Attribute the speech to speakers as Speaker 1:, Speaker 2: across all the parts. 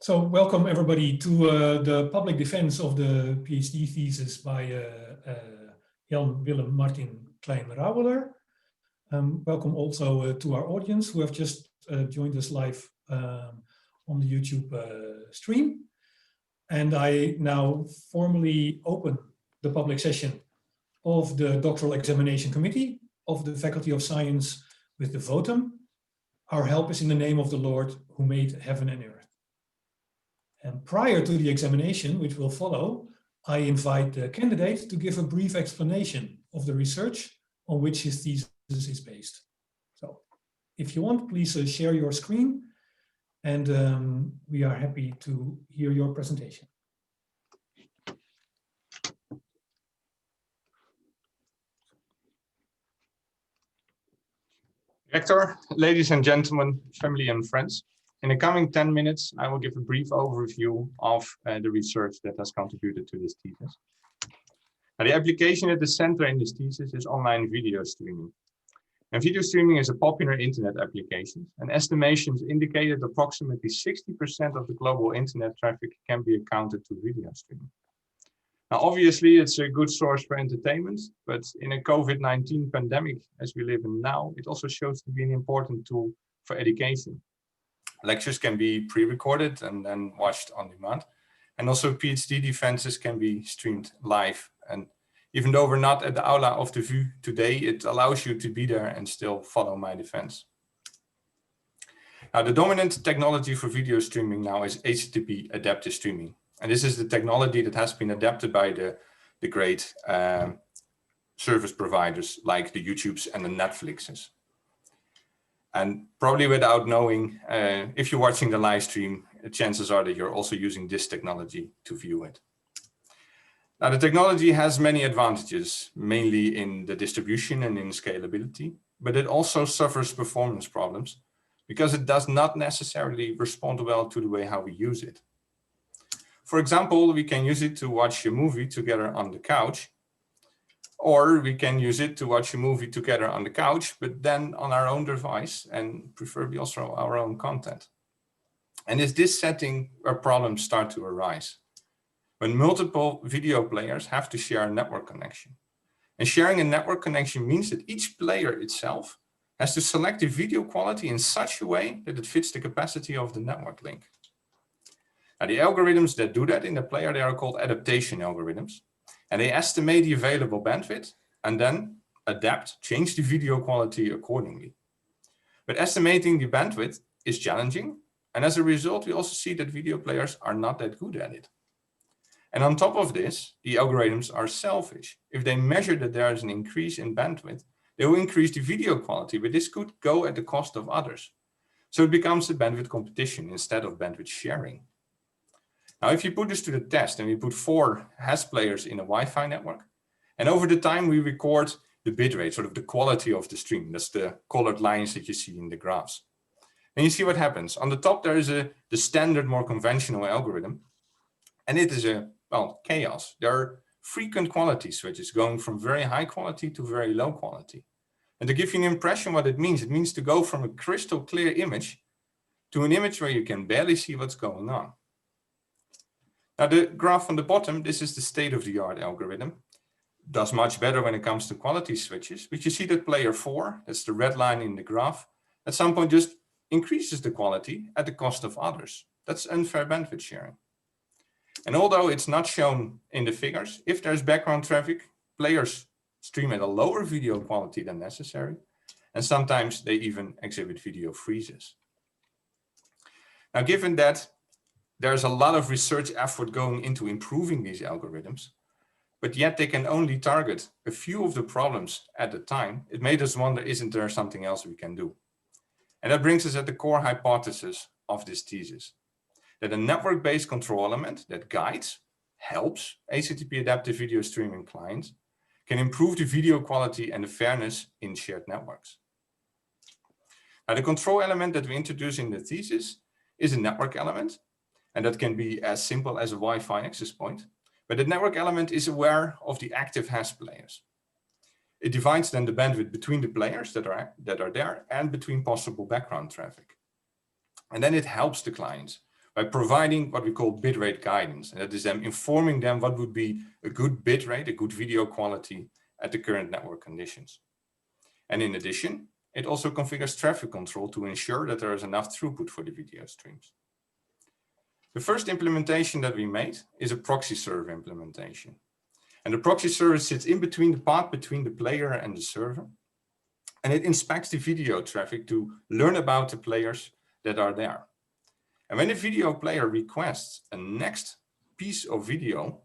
Speaker 1: So welcome everybody to the public defense of the PhD thesis by Jan Willem Kleinrouweler. Welcome also to our audience who have just joined us live on the YouTube stream. And I now formally open the public session of the Doctoral Examination Committee of the Faculty of Science with the votum. Our help is in the name of the Lord who made heaven and earth. And prior to the examination, which will follow, I invite the candidate to give a brief explanation of the research on which his thesis is based. So if you want, please share your screen, and we are happy to hear your presentation.
Speaker 2: Director, ladies and gentlemen, family and friends. In the coming 10 minutes, I will give a brief overview of the research that has contributed to this thesis. Now, the application at the center in this thesis is online video streaming. And video streaming is a popular internet application, and estimations indicate that approximately 60% of the global internet traffic can be accounted to video streaming. Now, obviously, it's a good source for entertainment, but in a COVID-19 pandemic, as we live in now, it also shows to be an important tool for education. Lectures can be pre-recorded and then watched on demand. And also PhD defenses can be streamed live. And even though we're not at the aula of the VU today, it allows you to be there and still follow my defense. Now, the dominant technology for video streaming now is HTTP adaptive streaming. And this is the technology that has been adapted by the great service providers like the YouTubes and the Netflixes. And probably without knowing, if you're watching the live stream, chances are that you're also using this technology to view it. Now, the technology has many advantages, mainly in the distribution and in scalability, but it also suffers performance problems because it does not necessarily respond well to the way how we use it. For example, we can use it to watch a movie together on the couch, or we can use it to watch a movie together on the couch, but then on our own device and preferably also our own content. And it's this setting where problems start to arise. When multiple video players have to share a network connection. And sharing a network connection means that each player itself has to select the video quality in such a way that it fits the capacity of the network link. Now, the algorithms that do that in the player, they are called adaptation algorithms. And they estimate the available bandwidth and then change the video quality accordingly. But estimating the bandwidth is challenging. And as a result, we also see that video players are not that good at it. And on top of this, the algorithms are selfish. If they measure that there is an increase in bandwidth, they will increase the video quality, but this could go at the cost of others. So it becomes a bandwidth competition instead of bandwidth sharing. Now, if you put this to the test and we put 4 HAS players in a Wi-Fi network, and over the time we record the bitrate, sort of the quality of the stream. That's the colored lines that you see in the graphs. And you see what happens. On the top, there is the standard, more conventional algorithm. And it is chaos. There are frequent quality switches going from very high quality to very low quality. And to give you an impression what it means to go from a crystal clear image to an image where you can barely see what's going on. Now, the graph on the bottom, this is the state-of-the-art algorithm. Does much better when it comes to quality switches, but you see that player 4, that's the red line in the graph, at some point just increases the quality at the cost of others. That's unfair bandwidth sharing. And although it's not shown in the figures, if there's background traffic, players stream at a lower video quality than necessary, and sometimes they even exhibit video freezes. Now, given that there's a lot of research effort going into improving these algorithms, but yet they can only target a few of the problems at a time, it made us wonder, isn't there something else we can do? And that brings us at the core hypothesis of this thesis, that a network-based control element that guides, helps HTTP adaptive video streaming clients can improve the video quality and the fairness in shared networks. Now, the control element that we introduce in the thesis is a network element. And that can be as simple as a Wi-Fi access point. But the network element is aware of the active HAS players. It divides then the bandwidth between the players that are there and between possible background traffic. And then it helps the clients by providing what we call bitrate guidance. And that is them informing them what would be a good bitrate, a good video quality at the current network conditions. And in addition, it also configures traffic control to ensure that there is enough throughput for the video streams. The first implementation that we made is a proxy server implementation. And the proxy server sits in between the path between the player and the server. And it inspects the video traffic to learn about the players that are there. And when the video player requests a next piece of video,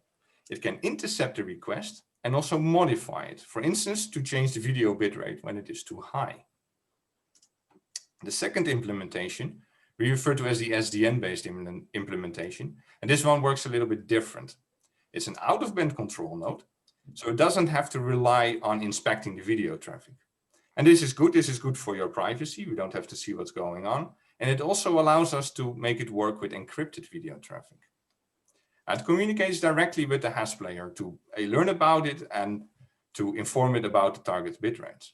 Speaker 2: it can intercept the request and also modify it. For instance, to change the video bitrate when it is too high. The second implementation we refer to as the SDN-based implementation. And this one works a little bit different. It's an out-of-band control node, so it doesn't have to rely on inspecting the video traffic. And this is good. This is good for your privacy. We don't have to see what's going on. And it also allows us to make it work with encrypted video traffic. And it communicates directly with the hash player to learn about it and to inform it about the target bitrates.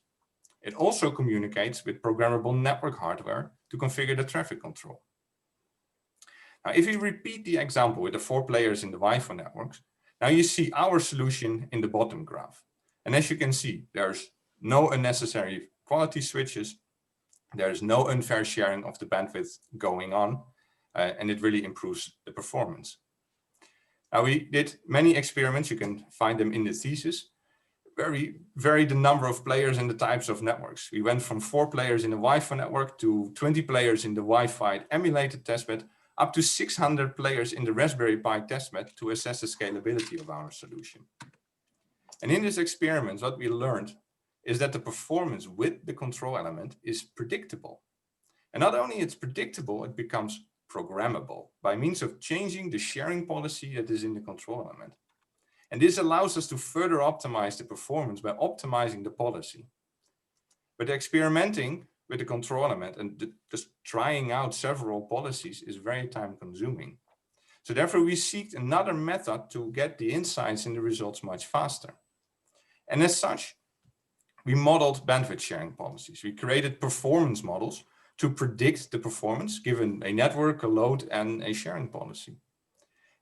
Speaker 2: It also communicates with programmable network hardware to configure the traffic control. Now, if we repeat the example with the 4 players in the Wi-Fi networks, now you see our solution in the bottom graph. And as you can see, there's no unnecessary quality switches. There's no unfair sharing of the bandwidth going on, and it really improves the performance. Now, we did many experiments. You can find them in the thesis. Vary the number of players and the types of networks. We went from 4 players in the Wi-Fi network to 20 players in the Wi-Fi emulated testbed, up to 600 players in the Raspberry Pi testbed to assess the scalability of our solution. And in this experiment, what we learned is that the performance with the control element is predictable. And not only it's predictable, it becomes programmable by means of changing the sharing policy that is in the control element. And this allows us to further optimize the performance by optimizing the policy. But experimenting with the control element and just trying out several policies is very time consuming. So therefore we seeked another method to get the insights in the results much faster. And as such, we modeled bandwidth sharing policies. We created performance models to predict the performance given a network, a load, and a sharing policy.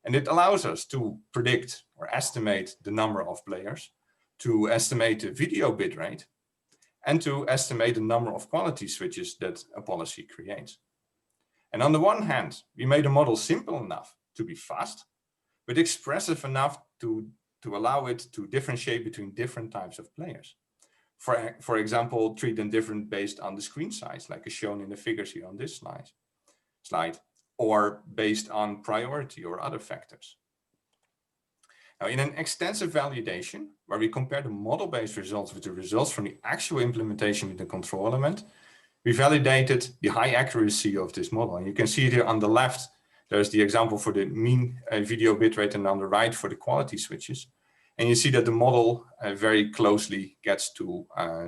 Speaker 2: And it allows us to predict or estimate the number of players, to estimate the video bitrate, and to estimate the number of quality switches that a policy creates. And on the one hand, we made a model simple enough to be fast, but expressive enough to allow it to differentiate between different types of players. For example, treat them different based on the screen size, like is shown in the figures here on this slide, or based on priority or other factors. Now, in an extensive validation, where we compare the model-based results with the results from the actual implementation with the control element, we validated the high accuracy of this model. And you can see it here on the left, there's the example for the mean video bitrate, and on the right for the quality switches. And you see that the model very closely gets to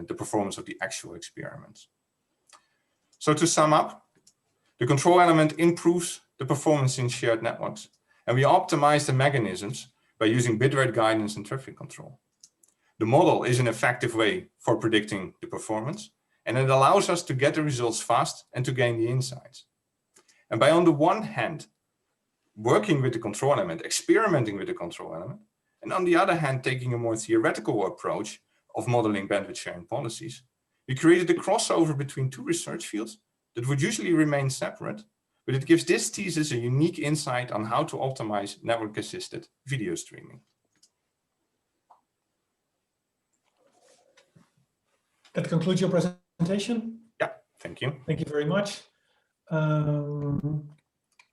Speaker 2: the performance of the actual experiments. So to sum up, the control element improves the performance in shared networks, and we optimize the mechanisms by using bitrate guidance and traffic control. The model is an effective way for predicting the performance, and it allows us to get the results fast and to gain the insights. And by on the one hand, working with the control element, experimenting with the control element, and on the other hand, taking a more theoretical approach of modeling bandwidth sharing policies, we created a crossover between 2 research fields that would usually remain separate, but it gives this thesis a unique insight on how to optimize network-assisted video streaming.
Speaker 1: That concludes your presentation?
Speaker 2: Yeah, thank you.
Speaker 1: Thank you very much.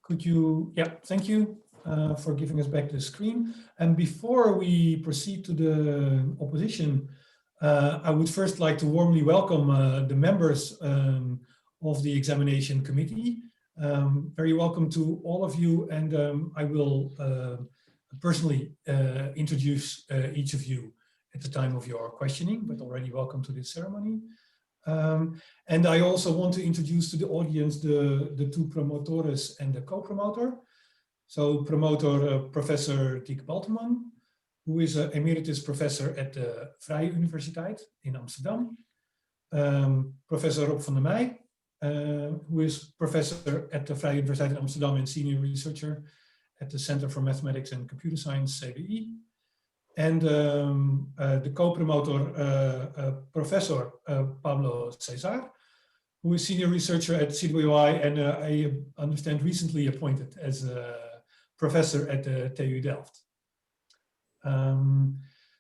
Speaker 1: Thank you for giving us back the screen. And before we proceed to the opposition, I would first like to warmly welcome the members of the examination committee. Very welcome to all of you, and I will personally introduce each of you at the time of your questioning, but already welcome to this ceremony. And I also want to introduce to the audience the 2 promotores and the co-promoter. So promoter Professor Dick Balteman, who is an emeritus professor at the Vrije Universiteit in Amsterdam. Professor Rob van der Meij, who is professor at the Vrije Universiteit Amsterdam and senior researcher at the Center for Mathematics and Computer Science, CBI. And the co-promoter, Professor Pablo Cesar, who is senior researcher at CWI and I understand recently appointed as a professor at the TU Delft.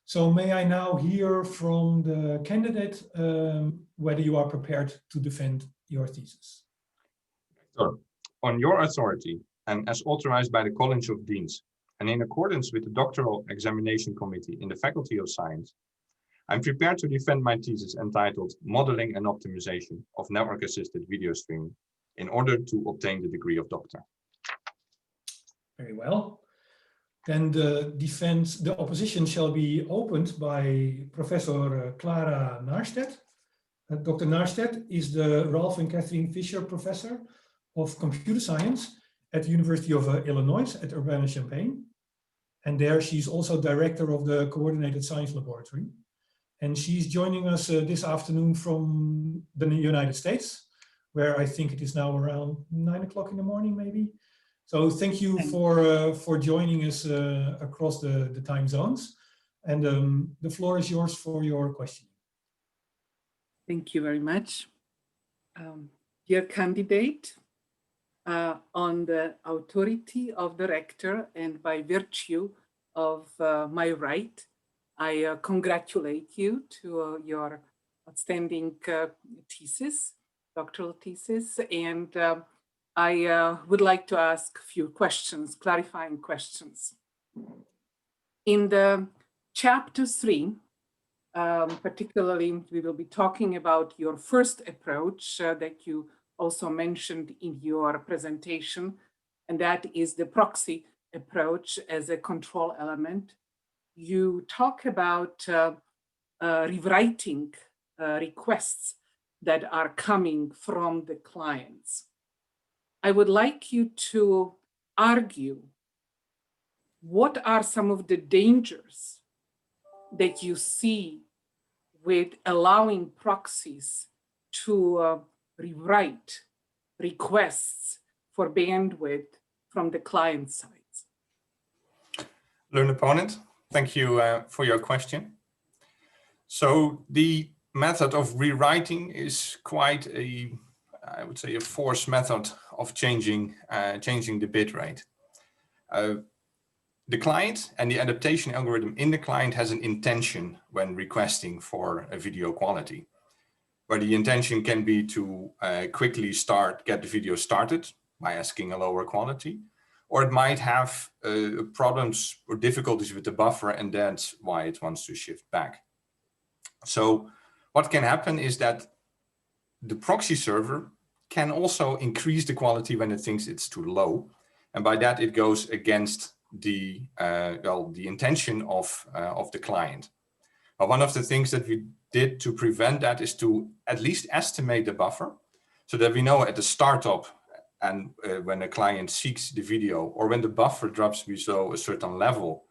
Speaker 1: So may I now hear from the candidate whether you are prepared to defend your thesis?
Speaker 2: Sure. On your authority and as authorized by the College of Deans and in accordance with the Doctoral Examination Committee in the Faculty of Science, I'm prepared to defend my thesis entitled Modeling and Optimization of Network-Assisted Video Streaming in order to obtain the degree of doctor.
Speaker 1: Very well. Then the opposition shall be opened by Professor Clara Naarstedt. Dr. Naarstedt is the Ralph and Catherine Fisher Professor of Computer Science at the University of Illinois at Urbana-Champaign. And there she's also director of the Coordinated Science Laboratory. And she's joining us this afternoon from the United States, where I think it is now around 9 o'clock in the morning, maybe. So thank you for joining us across the time zones. And the floor is yours for your question.
Speaker 3: Thank you very much. Dear candidate, on the authority of the rector and by virtue of my right, I congratulate you to your outstanding thesis, doctoral thesis, and I would like to ask a few questions, clarifying questions. In the chapter 3, particularly, we will be talking about your first approach that you also mentioned in your presentation, and that is the proxy approach as a control element. You talk about rewriting requests that are coming from the clients. I would like you to argue what are some of the dangers that you see with allowing proxies to rewrite requests for bandwidth from the client side.
Speaker 2: Learned opponent, thank you for your question. So the method of rewriting is quite a, I would say, a forced method of changing the bit rate. The client and the adaptation algorithm in the client has an intention when requesting for a video quality, where the intention can be to quickly get the video started by asking a lower quality, or it might have problems or difficulties with the buffer, and that's why it wants to shift back. So what can happen is that the proxy server can also increase the quality when it thinks it's too low, and by that it goes against the intention of the client. But one of the things that we did to prevent that is to at least estimate the buffer, so that we know at the startup and when a client seeks the video, or when the buffer drops below a certain level,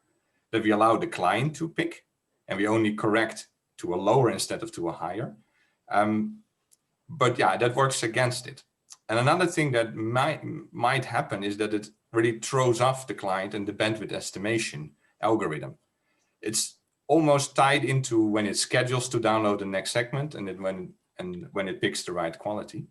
Speaker 2: that we allow the client to pick, and we only correct to a lower instead of to a higher. But yeah, that works against it. And another thing that might happen is that it really throws off the client and the bandwidth estimation algorithm. It's almost tied into when it schedules to download the next segment and then when it picks the right quality.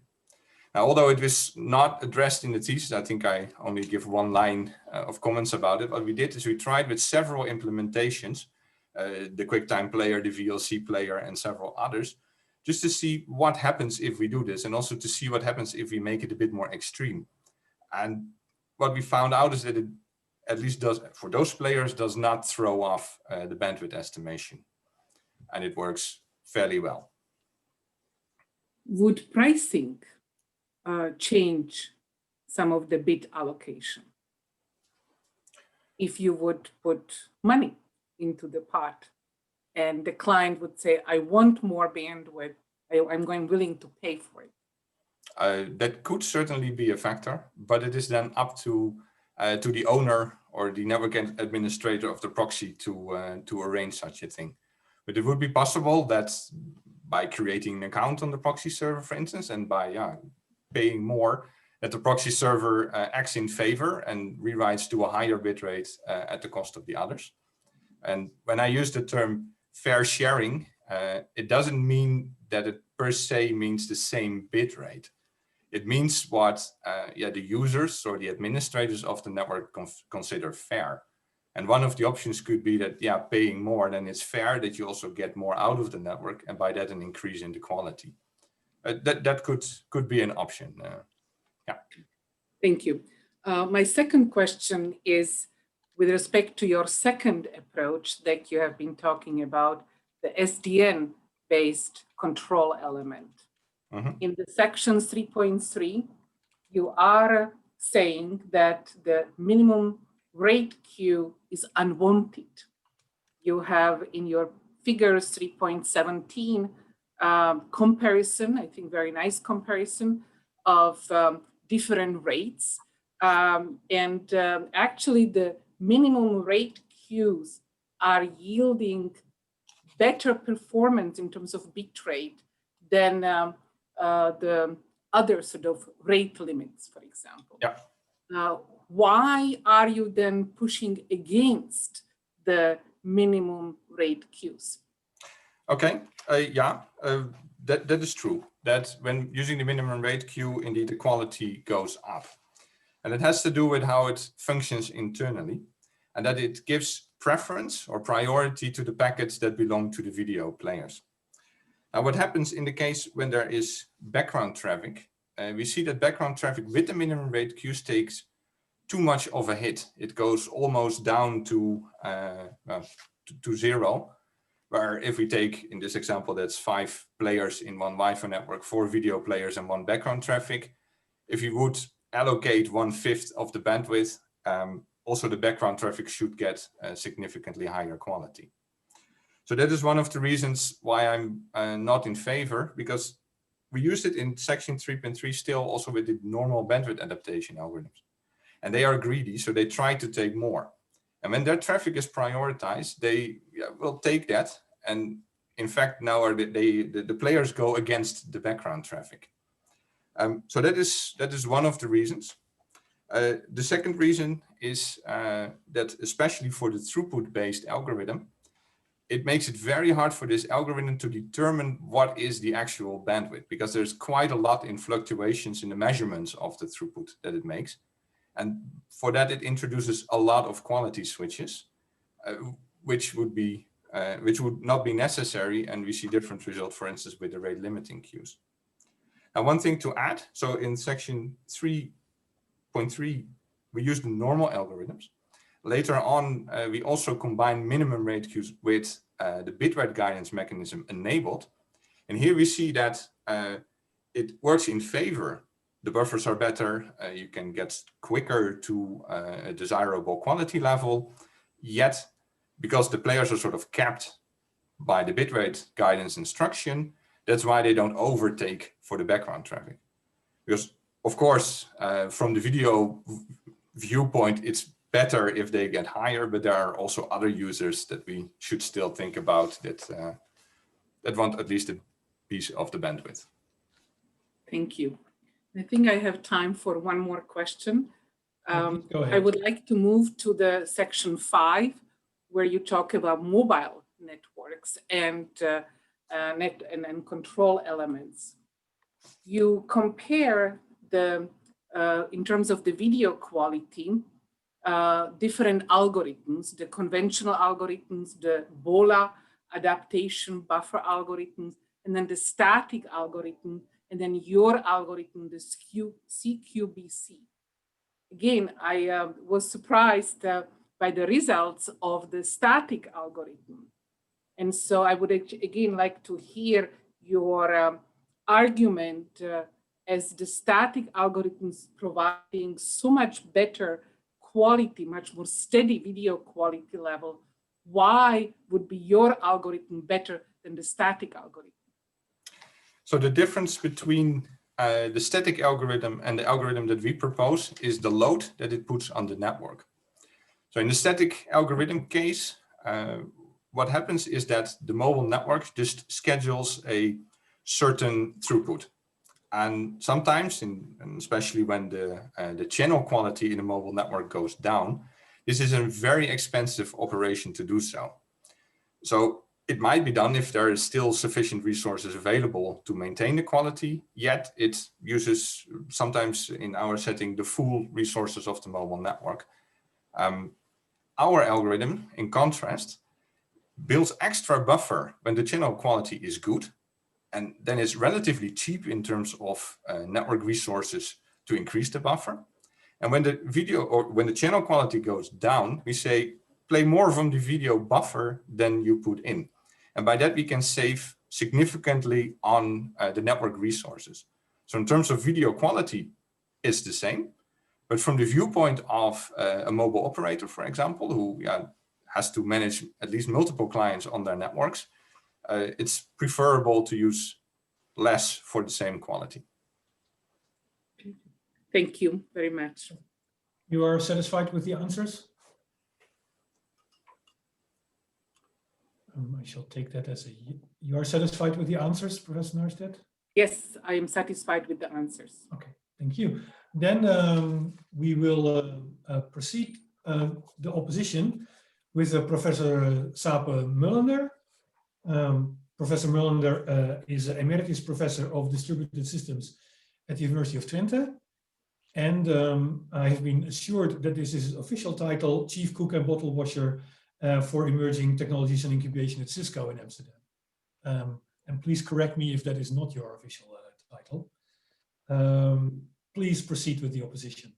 Speaker 2: Now, although it was not addressed in the thesis, I think I only give one line of comments about it. What we did is we tried with several implementations, the QuickTime player, the VLC player, and several others, just to see what happens if we do this, and also to see what happens if we make it a bit more extreme. And what we found out is that it, at least does for those players, does not throw off the bandwidth estimation, and it works fairly well.
Speaker 3: Would pricing change some of the bit allocation if you would put money into the pot and the client would say, I want more bandwidth, I'm willing to pay for it?
Speaker 2: That could certainly be a factor, but it is then up to the owner or the network administrator of the proxy to arrange such a thing. But it would be possible that by creating an account on the proxy server, for instance, and by paying more, that the proxy server acts in favor and rewrites to a higher bitrate at the cost of the others. And when I use the term fair sharing, it doesn't mean that it per se means the same bitrate. It means what the users or the administrators of the network consider fair. And one of the options could be that, paying more, then it's fair that you also get more out of the network, and by that an increase in the quality. That could be an option.
Speaker 3: Thank you. My second question is with respect to your second approach that you have been talking about, the SDN-based control element. Mm-hmm. In the section 3.3, you are saying that the minimum rate queue is unwanted. You have in your figures 3.17 comparison, I think very nice comparison of different rates. Actually the minimum rate queues are yielding better performance in terms of bit rate than the other sort of rate limits, for example.
Speaker 2: Yeah.
Speaker 3: Why are you then pushing against the minimum rate queues?
Speaker 2: Okay, that is true. That when using the minimum rate queue, indeed the quality goes up. And it has to do with how it functions internally, and that it gives preference or priority to the packets that belong to the video players. Now, what happens in the case when there is background traffic, we see that background traffic with the minimum rate queues takes too much of a hit. It goes almost down to zero, where if we take, in this example, that's 5 players in one Wi-Fi network, 4 video players and 1 background traffic. If you would allocate 1/5 of the bandwidth, also the background traffic should get significantly higher quality. So that is one of the reasons why I'm not in favor, because we used it in section 3.3 still also with the normal bandwidth adaptation algorithms. And they are greedy, so they try to take more. And when their traffic is prioritized, they will take that. And in fact, now the players go against the background traffic. So that is one of the reasons. The second reason is that especially for the throughput-based algorithm, it makes it very hard for this algorithm to determine what is the actual bandwidth, because there's quite a lot in fluctuations in the measurements of the throughput that it makes. And for that, it introduces a lot of quality switches, which would not be necessary. And we see different results, for instance, with the rate limiting queues. Now, one thing to add, so in section 3.3, we use the normal algorithms. Later on, we also combine minimum rate queues with the bitrate guidance mechanism enabled. And here we see that it works in favor. The buffers are better, you can get quicker to a desirable quality level, yet because the players are sort of capped by the bitrate guidance instruction, that's why they don't overtake for the background traffic. Because of course, from the video viewpoint, it's better if they get higher, but there are also other users that we should still think about that want at least a piece of the bandwidth.
Speaker 3: Thank you. I think I have time for one more question. I would like to move to the section 5, where you talk about mobile networks and control elements. You compare the, in terms of the video quality, different algorithms, the conventional algorithms, the BOLA adaptation buffer algorithms, and then the static algorithm, and then your algorithm, the CQBC. Again, I was surprised by the results of the static algorithm. And so I would again like to hear your argument as the static algorithms providing so much better quality, much more steady video quality level. Why would be your algorithm better than the static algorithm?
Speaker 2: So the difference between the static algorithm and the algorithm that we propose is the load that it puts on the network. So in the static algorithm case, what happens is that the mobile network just schedules a certain throughput. And sometimes, and especially when the channel quality in a mobile network goes down, this is a very expensive operation to do so. So it might be done if there is still sufficient resources available to maintain the quality, yet it uses, sometimes in our setting, the full resources of the mobile network. Our algorithm, in contrast, builds extra buffer when the channel quality is good, and then it's relatively cheap in terms of network resources to increase the buffer. And when the video or when the channel quality goes down, we say, play more from the video buffer than you put in. And by that, we can save significantly on the network resources. So in terms of video quality, it's the same. But from the viewpoint of a mobile operator, for example, who has to manage at least multiple clients on their networks, it's preferable to use less for the same quality.
Speaker 3: Thank you very much.
Speaker 1: You are satisfied with the answers? I shall take that as a, you are satisfied with the answers, Professor Norstedt?
Speaker 3: Yes, I am satisfied with the answers.
Speaker 1: Okay, thank you. Then we will proceed the opposition with Professor Sape Mullender. Professor Mullender is an emeritus professor of distributed systems at the University of Twente. And I have been assured that this is his official title, Chief Cook and Bottle Washer for Emerging Technologies and Incubation at Cisco in Amsterdam. And please correct me if that is not your official title. Please proceed with the opposition.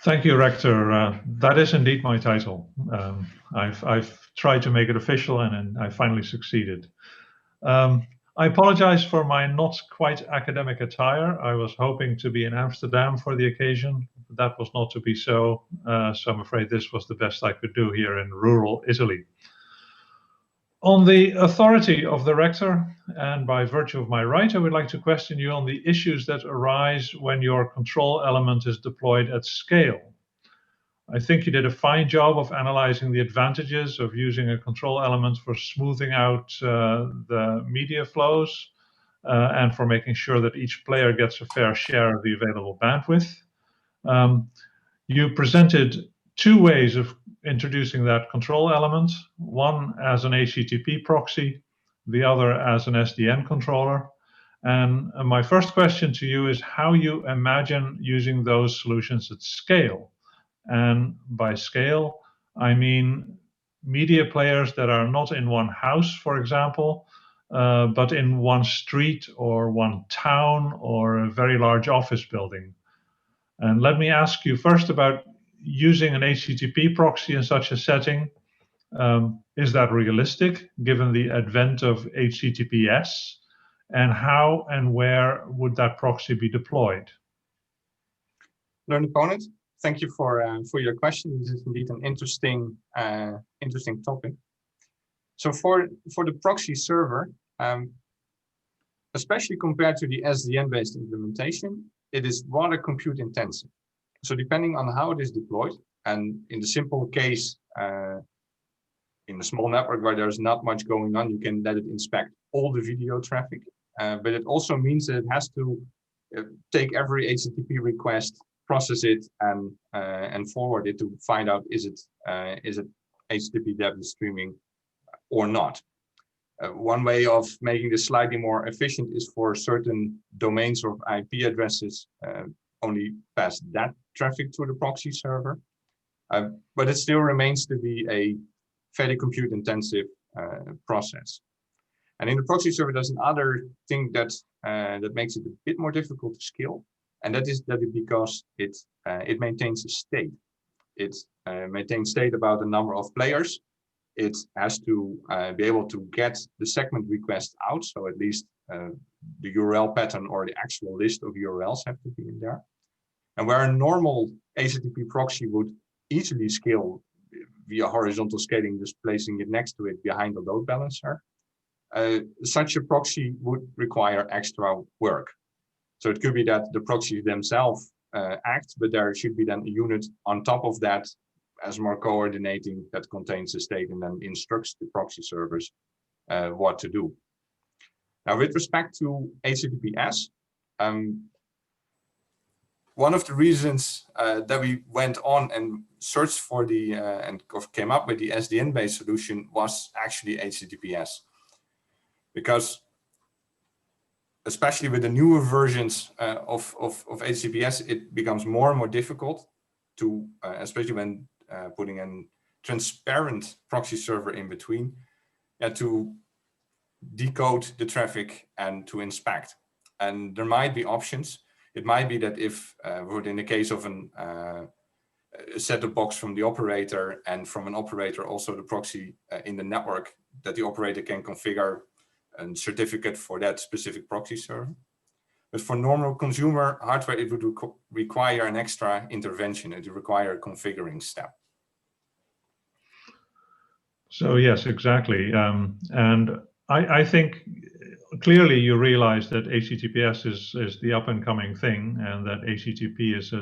Speaker 4: Thank you, Rector. That is indeed my title. I've tried to make it official and I finally succeeded. I apologize for my not quite academic attire. I was hoping to be in Amsterdam for the occasion. That was not to be so. So I'm afraid this was the best I could do here in rural Italy. On the authority of the rector, and by virtue of my right, I would like to question you on the issues that arise when your control element is deployed at scale. I think you did a fine job of analyzing the advantages of using a control element for smoothing out the media flows and for making sure that each player gets a fair share of the available bandwidth. You presented two ways of introducing that control element, one as an HTTP proxy, the other as an Sdn controller. And my first question to you is how you imagine using those solutions at scale. And by scale, I mean media players that are not in one house, for example, but in one street or one town or a very large office building. And let me ask you first about using an HTTP proxy in such a setting. Is that realistic given the advent of HTTPS? And how and where would that proxy be deployed?
Speaker 2: Learned opponent, thank you for your question. This is indeed an interesting topic. So for the proxy server, especially compared to the SDN-based implementation, it is rather compute intensive. So depending on how it is deployed, and in the simple case, in a small network where there's not much going on, you can let it inspect all the video traffic. But it also means that it has to take every HTTP request, process it, and forward it to find out is it HTTP depth streaming or not. One way of making this slightly more efficient is for certain domains of IP addresses only pass that traffic to the proxy server. But it still remains to be a fairly compute intensive process. And in the proxy server, there's another thing that makes it a bit more difficult to scale. And that is that because it maintains a state. It maintains state about the number of players. It has to be able to get the segment request out. So at least the URL pattern or the actual list of URLs have to be in there. And where a normal HTTP proxy would easily scale via horizontal scaling, just placing it next to it behind the load balancer, such a proxy would require extra work. So it could be that the proxies themselves act, but there should be then a unit on top of that as more coordinating that contains the state and then instructs the proxy servers what to do. Now, with respect to HTTPS, one of the reasons that we went on and searched for the and came up with the SDN-based solution was actually HTTPS, because especially with the newer versions of HTTPS, it becomes more and more difficult to, especially when putting a transparent proxy server in between, to decode the traffic and to inspect. And there might be options. It might be that if, in the case of a set-top box from the operator and from an operator also the proxy in the network, that the operator can configure a certificate for that specific proxy server. But for normal consumer hardware, it would require an extra intervention. It would require a configuring step.
Speaker 4: So yes, exactly. And I think clearly you realize that HTTPS is the up and coming thing, and that HTTP is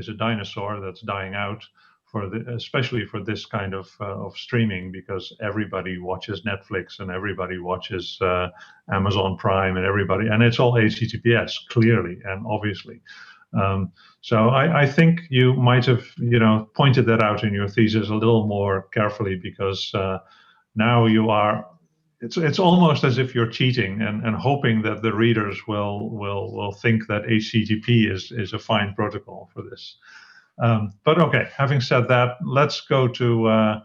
Speaker 4: a dinosaur that's dying out, especially for this kind of streaming, because everybody watches Netflix and everybody watches Amazon Prime and it's all HTTPS, clearly and obviously. So I think you might have pointed that out in your thesis a little more carefully, because now you are. It's almost as if you're cheating and hoping that the readers will think that HTTP is a fine protocol for this. But okay, having said that, let's go to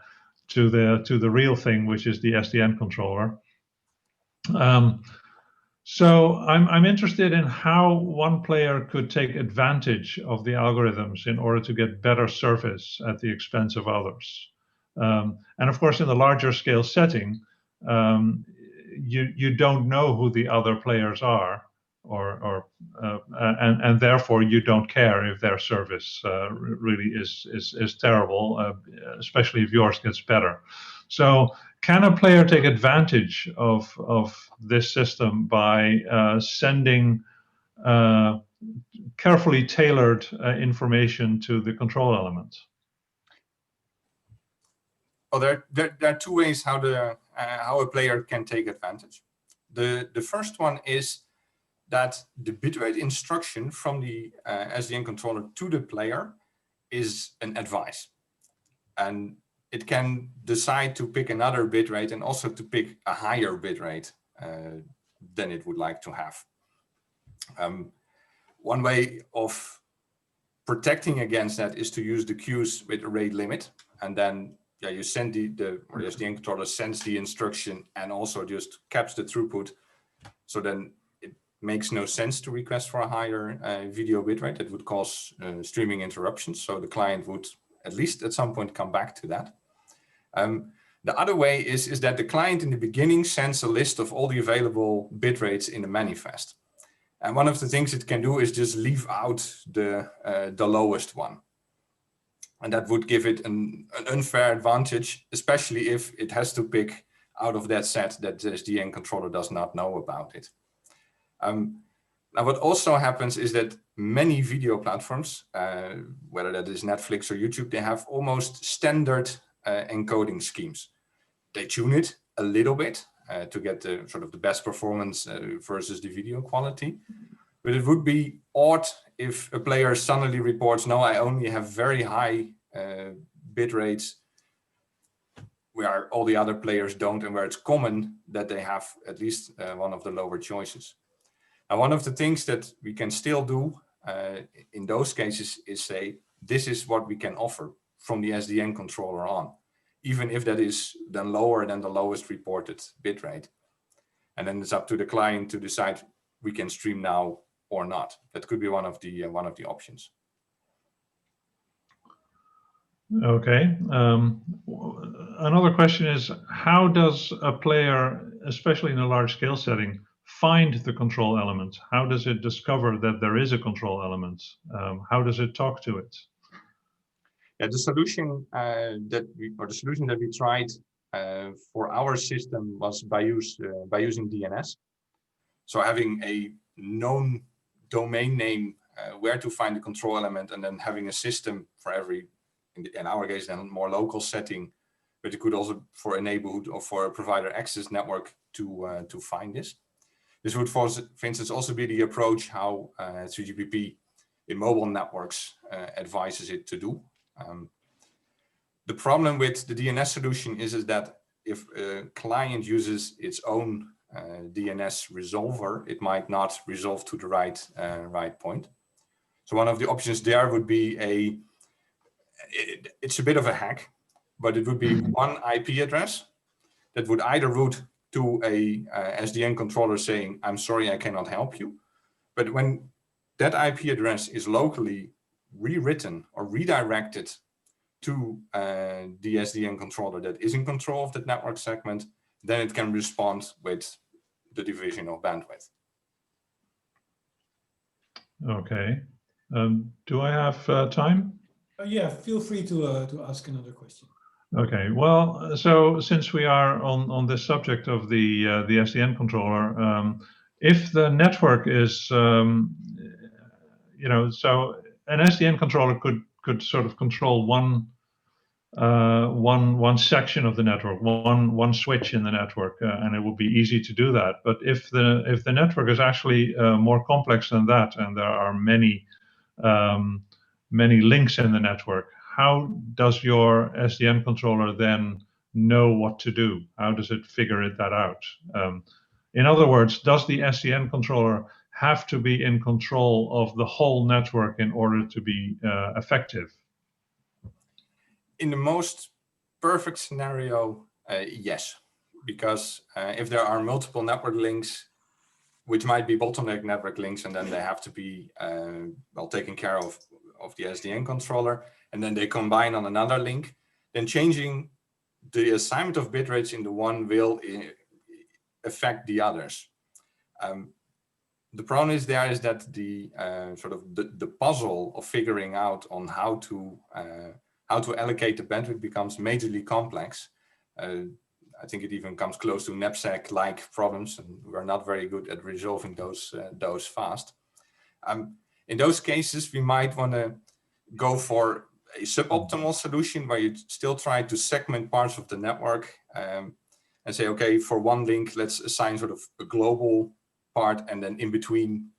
Speaker 4: the real thing, which is the Sdn controller. So I'm interested in how one player could take advantage of the algorithms in order to get better service at the expense of others. And of course, in the larger scale setting, you don't know who the other players are, and therefore you don't care if their service really is terrible, especially if yours gets better. So can a player take advantage of this system by sending carefully tailored information to the control element?
Speaker 2: Well, there are two ways how a player can take advantage. The first one is that the bitrate instruction from the Sdn controller to the player is an advice, and it can decide to pick another bitrate and also to pick a higher bitrate than it would like to have. One way of protecting against that is to use the queues with a rate limit, and then you send the Sdn controller sends the instruction and also just caps the throughput. So then it makes no sense to request for a higher video bitrate. That would cause streaming interruptions. So the client would at least at some point come back to that. The other way is that the client in the beginning sends a list of all the available bitrates in the manifest. And one of the things it can do is just leave out the lowest one. And that would give it an unfair advantage, especially if it has to pick out of that set that the Sdn controller does not know about it. Now, what also happens is that many video platforms, whether that is Netflix or YouTube, they have almost standard encoding schemes. They tune it a little bit to get the sort of the best performance versus the video quality. But it would be odd if a player suddenly reports, no, I only have very high bit rates where all the other players don't, and where it's common that they have at least one of the lower choices. And one of the things that we can still do in those cases is say, this is what we can offer from the Sdn controller on, even if that is then lower than the lowest reported bitrate. And then it's up to the client to decide we can stream now or not. That could be one of the options.
Speaker 4: Okay. Another question is, how does a player, especially in a large scale setting, find the control element? How does it discover that there is a control element? How does it talk to it?
Speaker 2: Yeah, the solution that we tried for our system was by using DNS. So having a known domain name where to find the control element, and then having a system for every, in our case, then more local setting, but it could also for a neighborhood or for a provider access network to find this. This would, for instance, also be the approach how 3GPP in mobile networks advises it to do. The problem with the DNS solution is that if a client uses its own DNS resolver, it might not resolve to the right point. So one of the options there would be it's a bit of a hack, but it would be one IP address that would either route to a Sdn controller saying, I'm sorry, I cannot help you. But when that IP address is locally rewritten or redirected to the Sdn controller that is in control of that network segment, then it can respond with the division of bandwidth.
Speaker 4: Okay. Do I have time?
Speaker 1: Yeah, feel free to ask another question.
Speaker 4: Okay. Well, so since we are on this subject of the Sdn controller, if the network is, you know, so an Sdn controller could sort of control one section of the network, one switch in the network, and it would be easy to do that. But if the network is actually more complex than that, and there are many links in the network, how does your Sdn controller then know what to do? How does it figure that out? In other words, does the Sdn controller have to be in control of the whole network in order to be effective?
Speaker 2: In the most perfect scenario, yes, because if there are multiple network links, which might be bottleneck network links, and then they have to be well taken care of the Sdn controller, and then they combine on another link, then changing the assignment of bit rates in the one will affect the others. The problem is that the sort of the puzzle of figuring out on how to allocate the bandwidth becomes majorly complex. I think it even comes close to knapsack-like problems, and we're not very good at resolving those fast. In those cases, we might want to go for a suboptimal solution where you still try to segment parts of the network and say, okay, for one link, let's assign sort of a global part, and then in between,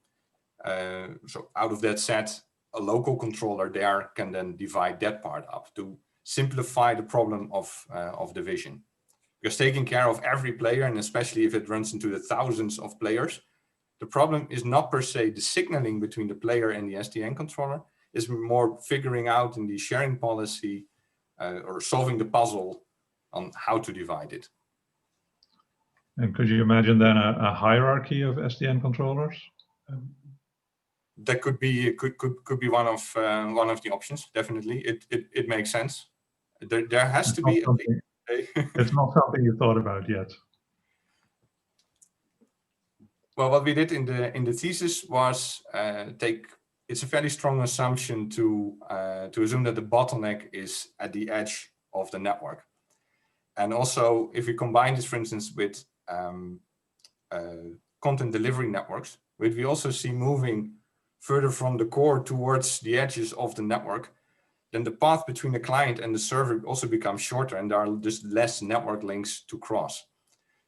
Speaker 2: so out of that set, a local controller there can then divide that part up to simplify the problem of division. Because taking care of every player, and especially if it runs into the thousands of players, the problem is not per se the signaling between the player and the Sdn controller, is more figuring out in the sharing policy or solving the puzzle on how to divide it.
Speaker 4: And could you imagine then a hierarchy of Sdn controllers?
Speaker 2: That could be be one of the options. Definitely, it makes sense. There has to be.
Speaker 4: It's not something you thought about yet.
Speaker 2: Well, what we did in the thesis was it's a fairly strong assumption to assume that the bottleneck is at the edge of the network. And also, if we combine this, for instance, with content delivery networks, which we also see moving further from the core towards the edges of the network, then the path between the client and the server also becomes shorter, and there are just less network links to cross.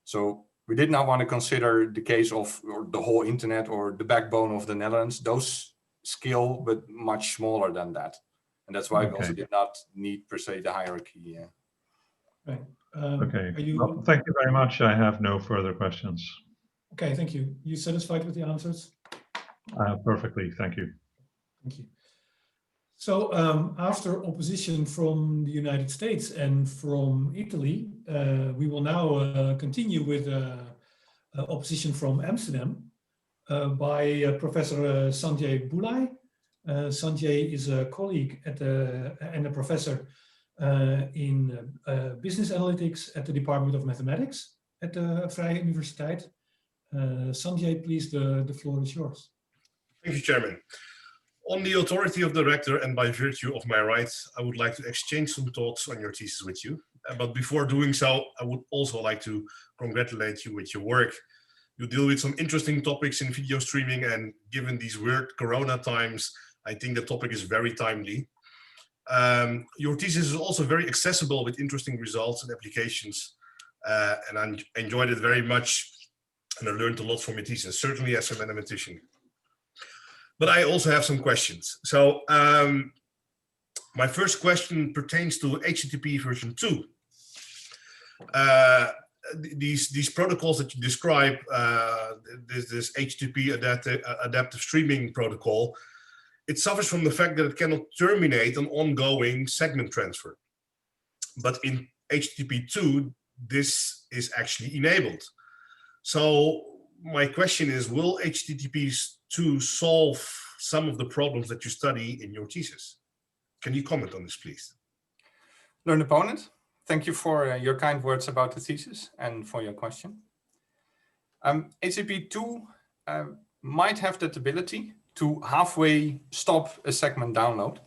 Speaker 2: So we did not want to consider the case of the whole internet or the backbone of the Netherlands. Those scale, but much smaller than that. And that's why we also did not need per se the hierarchy.
Speaker 1: Right.
Speaker 4: Okay. Well, thank you very much. I have no further questions.
Speaker 1: Okay, thank you. You satisfied with the answers?
Speaker 4: Perfectly, thank you.
Speaker 1: Thank you. So after opposition from the United States and from Italy, we will now continue with opposition from Amsterdam by Professor Sanjay Boulay. Sanjay is a colleague and a professor in business analytics at the Department of Mathematics at the Vrije Universiteit. Sanjay, please, the floor is yours.
Speaker 5: Thank you, Chairman. On the authority of the rector and by virtue of my rights, I would like to exchange some thoughts on your thesis with you. But before doing so, I would also like to congratulate you with your work. You deal with some interesting topics in video streaming, and given these weird Corona times, I think the topic is very timely. Your thesis is also very accessible with interesting results and applications, and I enjoyed it very much. and I learned a lot from your thesis, certainly as a mathematician. But I also have some questions. So my first question pertains to HTTP version 2. These protocols that you describe, this HTTP adaptive streaming protocol, it suffers from the fact that it cannot terminate an ongoing segment transfer. But in HTTP 2, this is actually enabled. So my question is, will HTTP 2 solve some of the problems that you study in your thesis? Can you comment on this, please?
Speaker 2: Learned opponent, thank you for your kind words about the thesis and for your question. HTTP 2 might have that ability to halfway stop a segment download.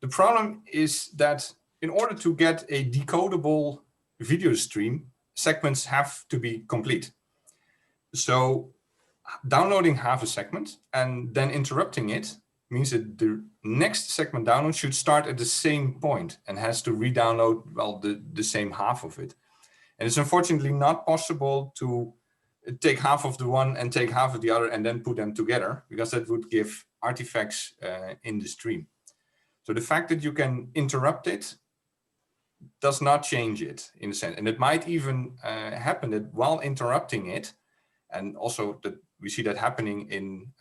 Speaker 2: The problem is that in order to get a decodable video stream, segments have to be complete. So downloading half a segment and then interrupting it means that the next segment download should start at the same point and has to re-download, well, the same half of it. And it's unfortunately not possible to take half of the one and take half of the other and then put them together, because that would give artifacts in the stream. So the fact that you can interrupt it does not change it in a sense. And it might even happen that while interrupting it, and also that we see that happening in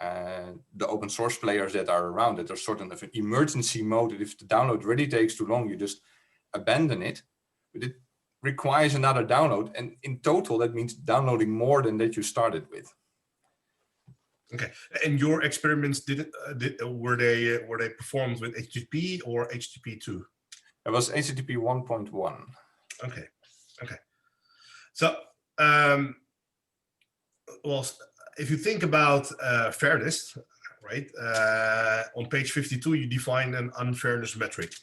Speaker 2: the open source players that are around, that there's sort of an emergency mode that if the download really takes too long, you just abandon it. But it requires another download, and in total that means downloading more than that you started with.
Speaker 5: Okay, and your experiments were they performed with HTTP or HTTP 2?
Speaker 2: It was HTTP 1.1.
Speaker 5: Okay, okay. So, well, if you think about fairness, right? On page 52, you define an unfairness metric.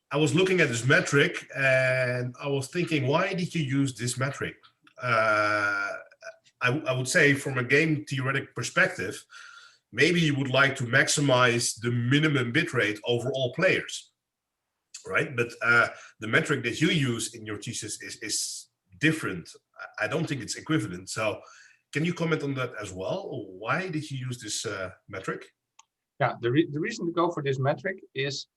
Speaker 5: I was looking at this metric and I was thinking, why did you use this metric? I would say from a game theoretic perspective, maybe you would like to maximize the minimum bitrate over all players, right? But the metric that you use in your thesis is different. I don't think it's equivalent. So can you comment on that as well? Why did you use this metric?
Speaker 2: Yeah, the reason to go for this metric is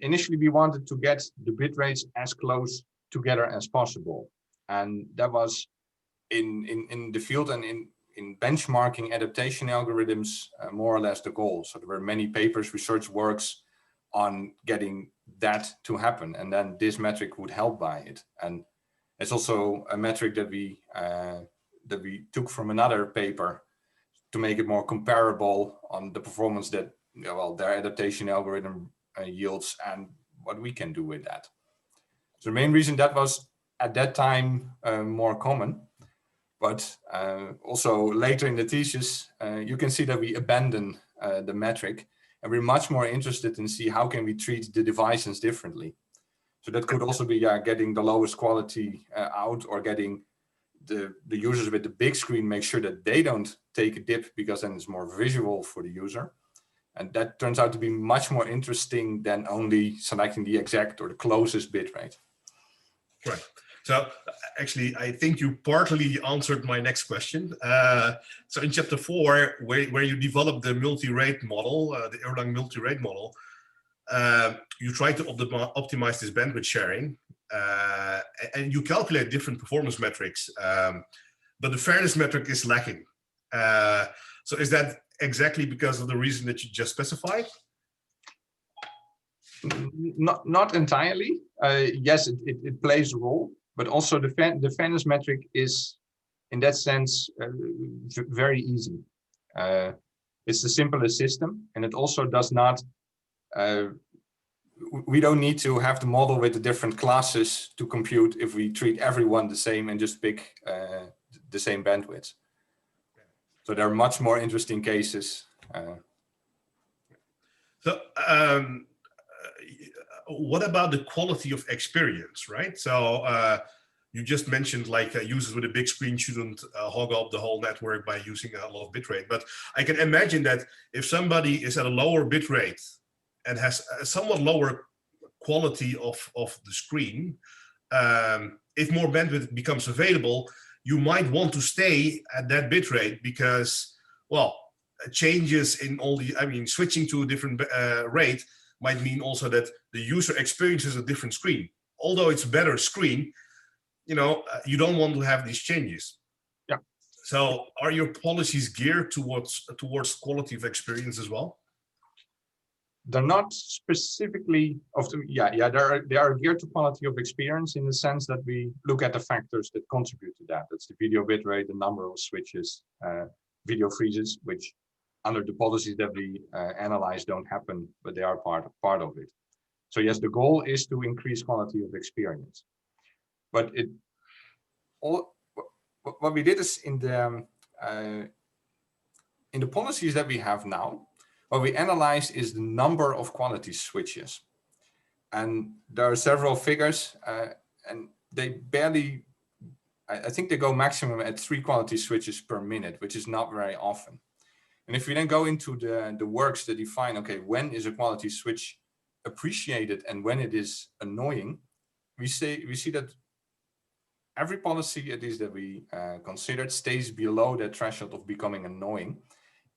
Speaker 2: initially we wanted to get the bit rates as close together as possible. And that was in the field and in benchmarking adaptation algorithms, more or less the goal. So there were many papers, research works on getting that to happen. And then this metric would help by it. And it's also a metric that we took from another paper to make it more comparable on the performance that, well, their adaptation algorithm yields and what we can do with that. So the main reason that was at that time more common, but also later in the thesis, you can see that we abandon the metric and we're much more interested in see how can we treat the devices differently. So that could also be getting the lowest quality out, or getting the users with the big screen, make sure that they don't take a dip, because then it's more visual for the user. And that turns out to be much more interesting than only selecting the exact or the closest bit rate.
Speaker 5: Right. So actually, I think you partly answered my next question. So in chapter 4, where you develop the multi-rate model, the Erlang multi-rate model, you try to optimize this bandwidth sharing, and you calculate different performance metrics, but the fairness metric is lacking. So is that exactly because of the reason that you just specified?
Speaker 2: Not entirely. Yes, it plays a role, but also the fairness metric is, in that sense, very easy. It's the simplest system, and it also does not. We don't need to have the model with the different classes to compute if we treat everyone the same and just pick the same bandwidth. So there are much more interesting cases.
Speaker 5: So what about the quality of experience, right? So you just mentioned like users with a big screen shouldn't hog up the whole network by using a lot of bitrate. But I can imagine that if somebody is at a lower bitrate and has a somewhat lower quality of the screen, if more bandwidth becomes available, you might want to stay at that bitrate because, well, changes in all the, I mean, switching to a different rate might mean also that the user experiences a different screen. Although it's a better screen, you know, you don't want to have these changes.
Speaker 2: Yeah.
Speaker 5: So are your policies geared towards quality of experience as well?
Speaker 2: They're not specifically they are geared to quality of experience in the sense that we look at the factors that contribute to that. That's the video bitrate, the number of switches, video freezes, which under the policies that we analyze don't happen, but they are part of it. So yes, the goal is to increase quality of experience. But what we did is in the policies that we have now, what we analyze is the number of quality switches. And there are several figures and they barely, I think they go maximum at 3 quality switches per minute, which is not very often. And if we then go into the works that define, okay, when is a quality switch appreciated and when it is annoying, we see that every policy, at least that we considered, stays below that threshold of becoming annoying.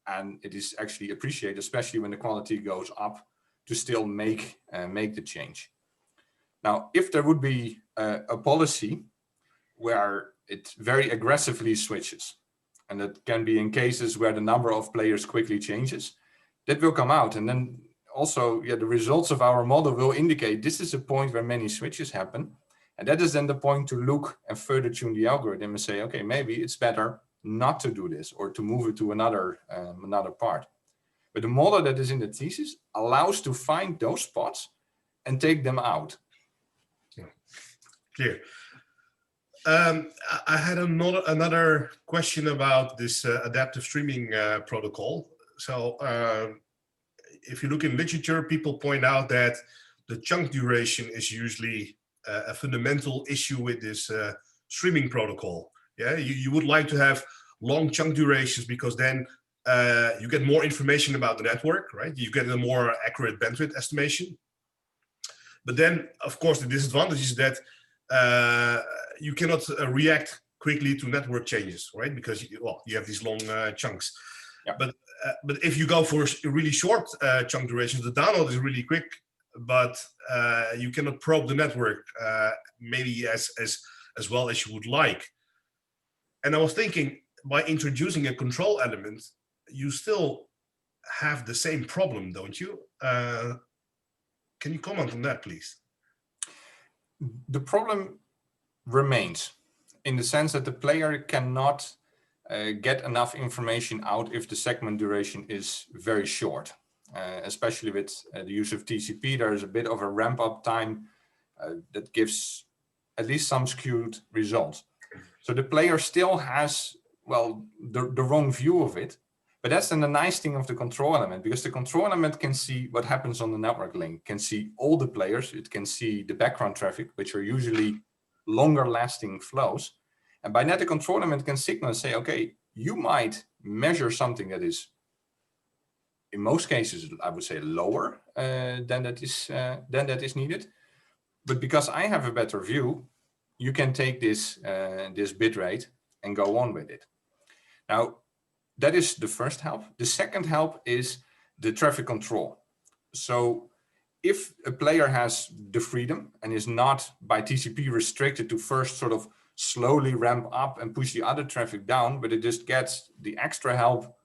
Speaker 2: And it is actually appreciated, especially when the quality goes up, to still make the change. Now, if there would be a policy where it very aggressively switches, and that can be in cases where the number of players quickly changes, that will come out. And then also, the results of our model will indicate this is a point where many switches happen. And that is then the point to look and further tune the algorithm and say, okay, maybe it's better not to do this or to move it to another part. But the model that is in the thesis allows to find those spots and take them out.
Speaker 5: Clear. I had another question about this adaptive streaming protocol. So if you look in literature, people point out that the chunk duration is usually a fundamental issue with this streaming protocol. Yeah, you would like to have long chunk durations because then you get more information about the network, right? You get a more accurate bandwidth estimation. But then, of course, the disadvantage is that you cannot react quickly to network changes, right? Because you have these long chunks.
Speaker 2: Yeah.
Speaker 5: But if you go for really short chunk durations, the download is really quick, but you cannot probe the network maybe as well as you would like. And I was thinking, by introducing a control element, you still have the same problem, don't you? Can you comment on that, please?
Speaker 2: The problem remains in the sense that the player cannot get enough information out if the segment duration is very short. Especially with the use of TCP, there is a bit of a ramp up time that gives at least some skewed results. So the player still has, well, the wrong view of it. But that's then the nice thing of the control element, because the control element can see what happens on the network link, can see all the players, it can see the background traffic, which are usually longer lasting flows. And by that, the control element can signal and say, okay, you might measure something that is, in most cases, I would say lower than that is needed. But because I have a better view, you can take this bit rate and go on with it. Now, that is the first help. The second help is the traffic control. So if a player has the freedom and is not by TCP restricted to first sort of slowly ramp up and push the other traffic down, but it just gets the extra help,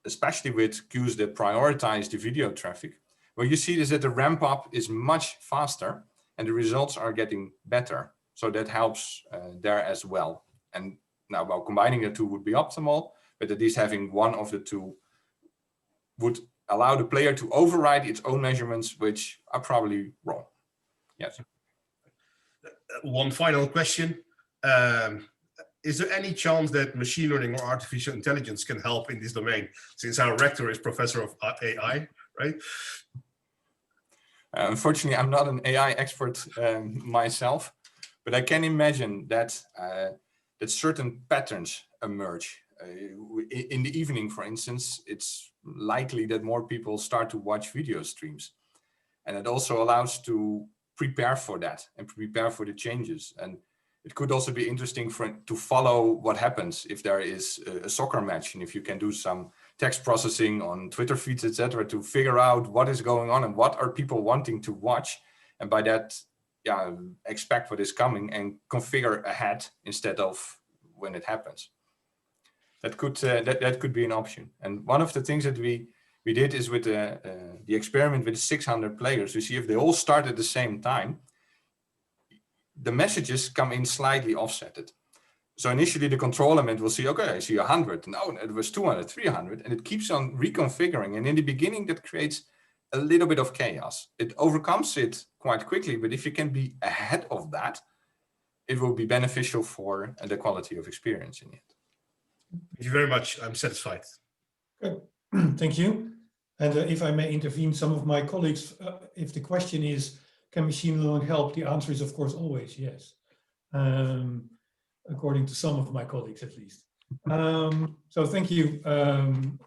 Speaker 2: especially with queues that prioritize the video traffic, what you see is that the ramp up is much faster and the results are getting better. So that helps there as well. And now, well, combining the two would be optimal, but at least having one of the two would allow the player to override its own measurements, which are probably wrong. Yes.
Speaker 5: One final question. Is there any chance that machine learning or artificial intelligence can help in this domain, since our rector is professor of AI, right?
Speaker 2: Unfortunately, I'm not an AI expert myself, but I can imagine that that certain patterns emerge. In the evening, for instance, it's likely that more people start to watch video streams. And it also allows to prepare for that and prepare for the changes. And It could also be interesting to follow what happens if there is a soccer match, and if you can do some text processing on Twitter feeds, etc., to figure out what is going on and what are people wanting to watch, and by that, yeah, expect what is coming and configure ahead instead of when it happens. That could be an option. And one of the things that we did is with the experiment with the 600 players, to see if they all start at the same time. The messages come in slightly offsetted. So initially the control element will see, okay, I see 100. No, it was 200, 300, and it keeps on reconfiguring. And in the beginning, that creates a little bit of chaos. It overcomes it quite quickly, but if you can be ahead of that, it will be beneficial for the quality of experience in it.
Speaker 5: Thank you very much. I'm satisfied.
Speaker 1: Good. Thank you. And if I may intervene, some of my colleagues, if the question is, can machine learning help? The answer is, of course, always yes. According to some of my colleagues, at least. So thank you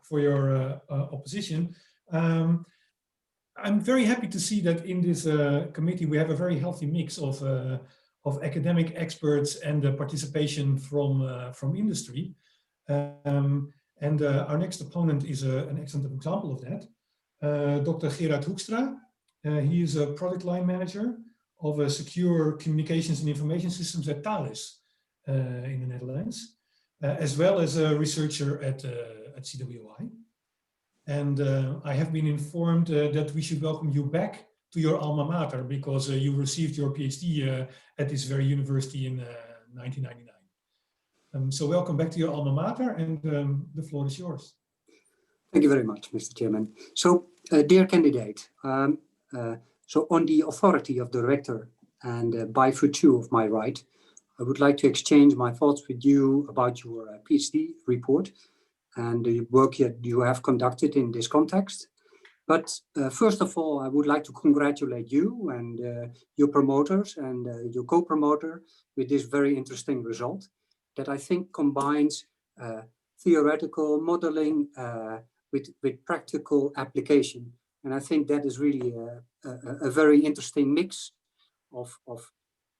Speaker 1: for your opposition. I'm very happy to see that in this committee we have a very healthy mix of academic experts and participation from industry. And our next opponent is an excellent example of that. Dr. Gerard Hoekstra. He is a product line manager of secure communications and information systems at Thales in the Netherlands, as well as a researcher at CWI. And I have been informed that we should welcome you back to your alma mater, because you received your PhD at this very university in 1999. So welcome back to your alma mater, and the floor is yours.
Speaker 6: Thank you very much, Mr. Chairman. So, dear candidate, so on the authority of the rector and by virtue of my right, I would like to exchange my thoughts with you about your PhD report and the work that you have conducted in this context. But first of all, I would like to congratulate you and your promoters and your co-promoter with this very interesting result that I think combines theoretical modeling with practical application. And I think that is really a very interesting mix of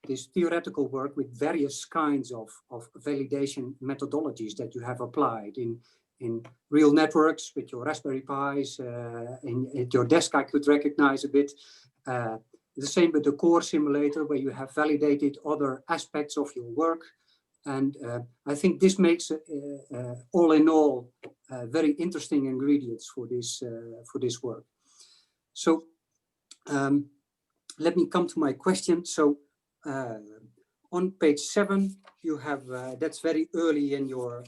Speaker 6: this theoretical work with various kinds of validation methodologies that you have applied in real networks with your Raspberry Pis. At your desk, I could recognize a bit. The same with the core simulator, where you have validated other aspects of your work. And I think this makes, all in all, very interesting ingredients for this work. So let me come to my question. So on page 7, you have that's very early in your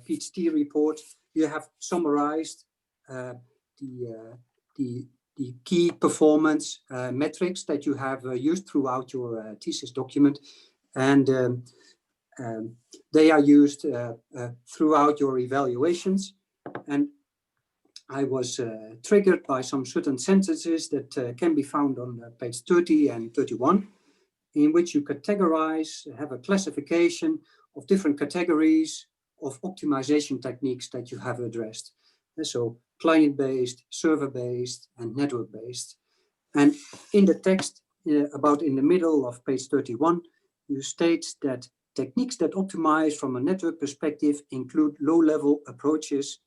Speaker 6: PhD report. You have summarized the key performance metrics that you have used throughout your thesis document, and they are used throughout your evaluations. And I was triggered by some certain sentences that can be found on page 30 and 31, in which you categorize, have a classification of different categories of optimization techniques that you have addressed. And so client-based, server-based, and network-based. And in the text, about in the middle of page 31, you state that techniques that optimize from a network perspective include low-level approaches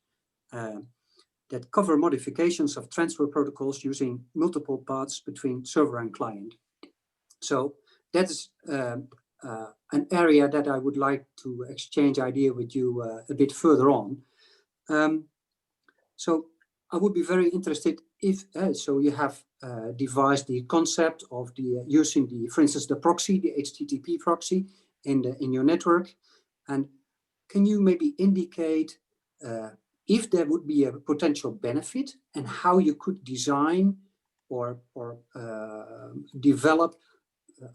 Speaker 6: that cover modifications of transfer protocols using multiple paths between server and client. So that's an area that I would like to exchange idea with you a bit further on. So I would be very interested if, so you have devised the concept of using for instance, the proxy, the HTTP proxy in your network. And can you maybe indicate if there would be a potential benefit and how you could design or develop,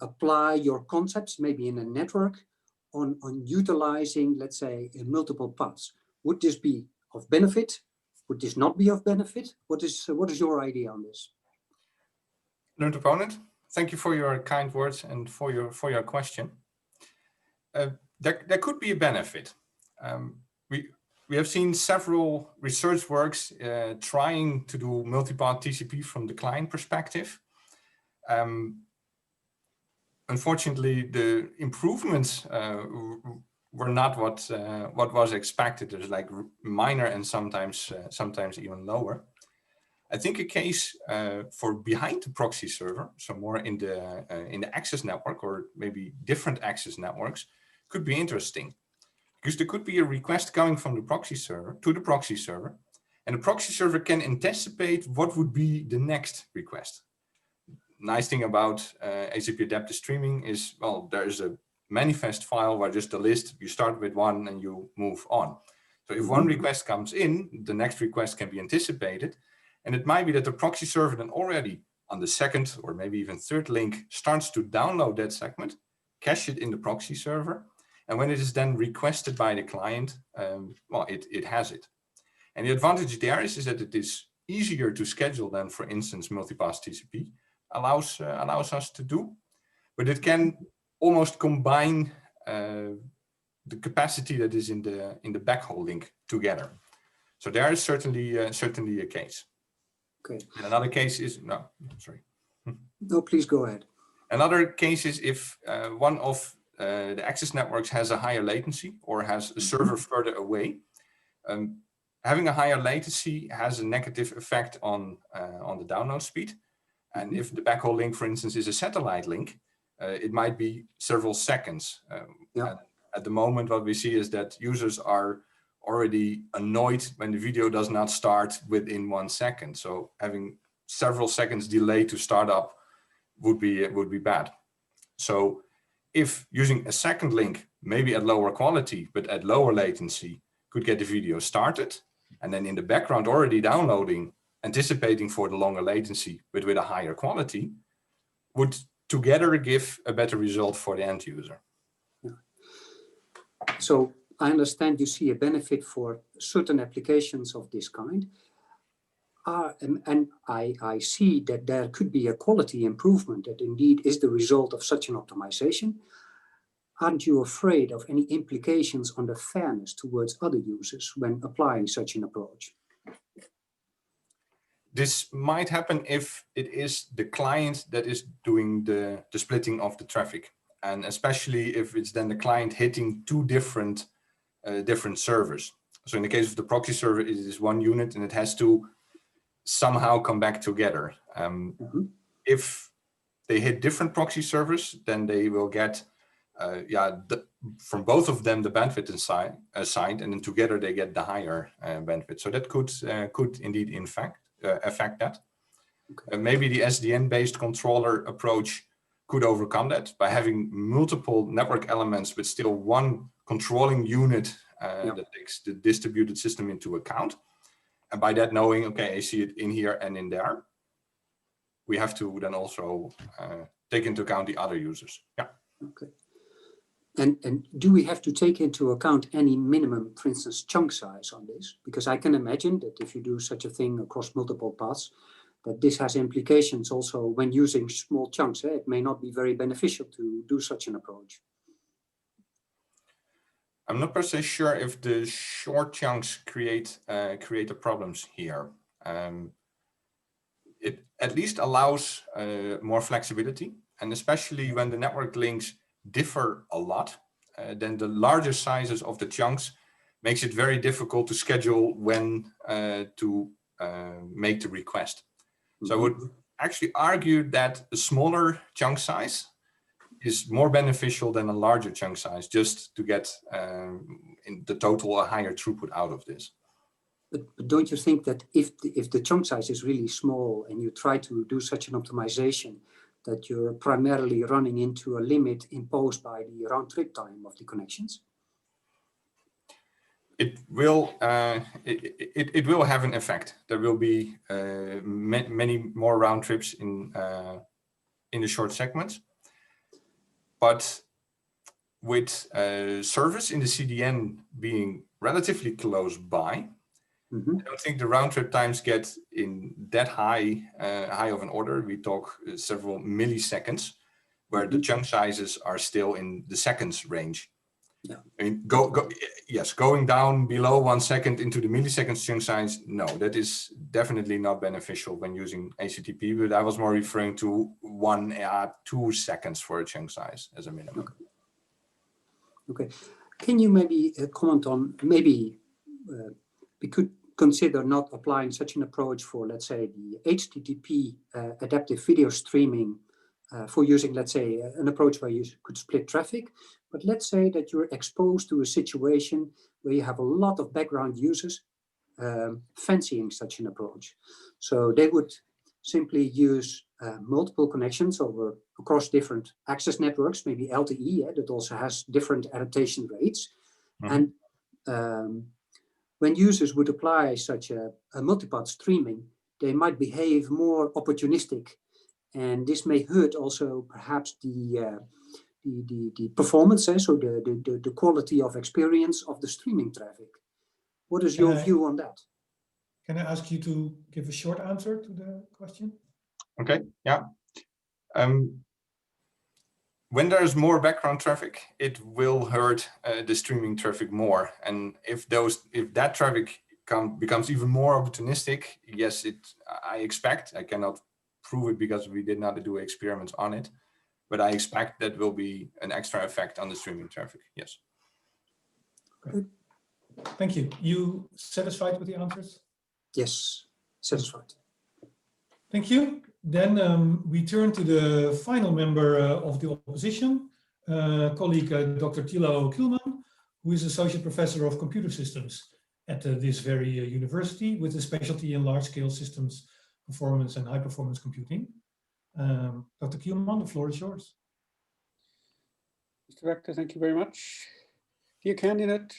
Speaker 6: apply your concepts maybe in a network on utilizing, let's say, multiple paths? Would this be of benefit? Would this not be of benefit? What is your idea on this?
Speaker 2: Learned opponent, thank you for your kind words and for your question. There could be a benefit. We have seen several research works trying to do multipath TCP from the client perspective. unfortunately, the improvements were not what was expected. There's like minor and sometimes even lower. I think a case for behind the proxy server, so more in the access network or maybe different access networks, could be interesting, because there could be a request coming from the proxy server to the proxy server, and the proxy server can anticipate what would be the next request. Nice thing about HTTP adaptive streaming is, well, there is a manifest file where just a list, you start with one and you move on. So if one request comes in, the next request can be anticipated. And it might be that the proxy server then already on the second or maybe even third link starts to download that segment, cache it in the proxy server. And when it is then requested by the client, well, it has it. And the advantage there is that it is easier to schedule than, for instance, multipass TCP allows us to do. But it can almost combine the capacity that is in the backhaul link together. So there is certainly a case.
Speaker 6: Okay.
Speaker 2: And another case is
Speaker 6: No, please go ahead.
Speaker 2: Another case is if one of the access networks has a higher latency or has a server further away. Having a higher latency has a negative effect on the download speed. And if the backhaul link, for instance, is a satellite link, it might be several seconds. At the moment, what we see is that users are already annoyed when the video does not start within 1 second. So having several seconds delay to start up would be bad. So if using a second link, maybe at lower quality, but at lower latency, could get the video started, and then in the background already downloading, anticipating for the longer latency, but with a higher quality, would together give a better result for the end user.
Speaker 6: So I understand you see a benefit for certain applications of this kind. And I see that there could be a quality improvement that indeed is the result of such an optimization. Aren't you afraid of any implications on the fairness towards other users when applying such an approach?
Speaker 2: This might happen if it is the client that is doing the splitting of the traffic. And especially if it's then the client hitting two different servers. So in the case of the proxy server, it is one unit and it has to somehow come back together. If they hit different proxy servers, then they will get from both of them the bandwidth assigned, and then together they get the higher bandwidth. So that could indeed affect that. Maybe the Sdn-based controller approach could overcome that by having multiple network elements, but still one controlling unit that takes the distributed system into account. And by that knowing, okay, I see it in here and in there, we have to then also take into account the other users. Yeah.
Speaker 6: Okay. And do we have to take into account any minimum, for instance, chunk size on this? Because I can imagine that if you do such a thing across multiple paths, that this has implications also when using small chunks. It may not be very beneficial to do such an approach.
Speaker 2: I'm not per se sure if the short chunks create the problems here. It at least allows more flexibility, and especially when the network links differ a lot, then the larger sizes of the chunks makes it very difficult to schedule when to make the request. So I would actually argue that a smaller chunk size is more beneficial than a larger chunk size, just to get in the total a higher throughput out of this.
Speaker 6: But don't you think that if the chunk size is really small and you try to do such an optimization, that you're primarily running into a limit imposed by the round trip time of the connections?
Speaker 2: It will have an effect. There will be many more round trips in the short segments. But with service in the CDN being relatively close by, I don't think the round trip times get in that high of an order. We talk several milliseconds, where the chunk sizes are still in the seconds range.
Speaker 6: Yeah.
Speaker 2: I mean, yes, going down below 1 second into the milliseconds chunk size, no, that is definitely not beneficial when using HTTP, but I was more referring to 2 seconds for a chunk size as a minimum.
Speaker 6: Okay. Can you maybe comment on, maybe we could consider not applying such an approach for, let's say, the HTTP adaptive video streaming for using, let's say, an approach where you could split traffic. But let's say that you're exposed to a situation where you have a lot of background users fancying such an approach. So they would simply use multiple connections across different access networks, maybe LTE, that also has different adaptation rates. Mm-hmm. And when users would apply such a multipath streaming, they might behave more opportunistic. And this may hurt also perhaps the performance, so the quality of experience of the streaming traffic. What is your view on that?
Speaker 1: Can I ask you to give a short answer to the question?
Speaker 2: Okay, yeah. When there's more background traffic, it will hurt the streaming traffic more. And if that traffic becomes even more opportunistic, yes, I cannot prove it because we did not do experiments on it, but I expect that will be an extra effect on the streaming traffic, yes.
Speaker 1: Okay. Thank you. You satisfied with the answers?
Speaker 6: Yes, satisfied.
Speaker 1: Thank you. Then we turn to the final member of the opposition, colleague Dr. Thilo Kielman, who is Associate Professor of Computer Systems at this very university with a specialty in large-scale systems performance and high-performance computing. Dr. Kielman, the floor is yours.
Speaker 7: Mr. Rector, thank you very much. Dear candidate,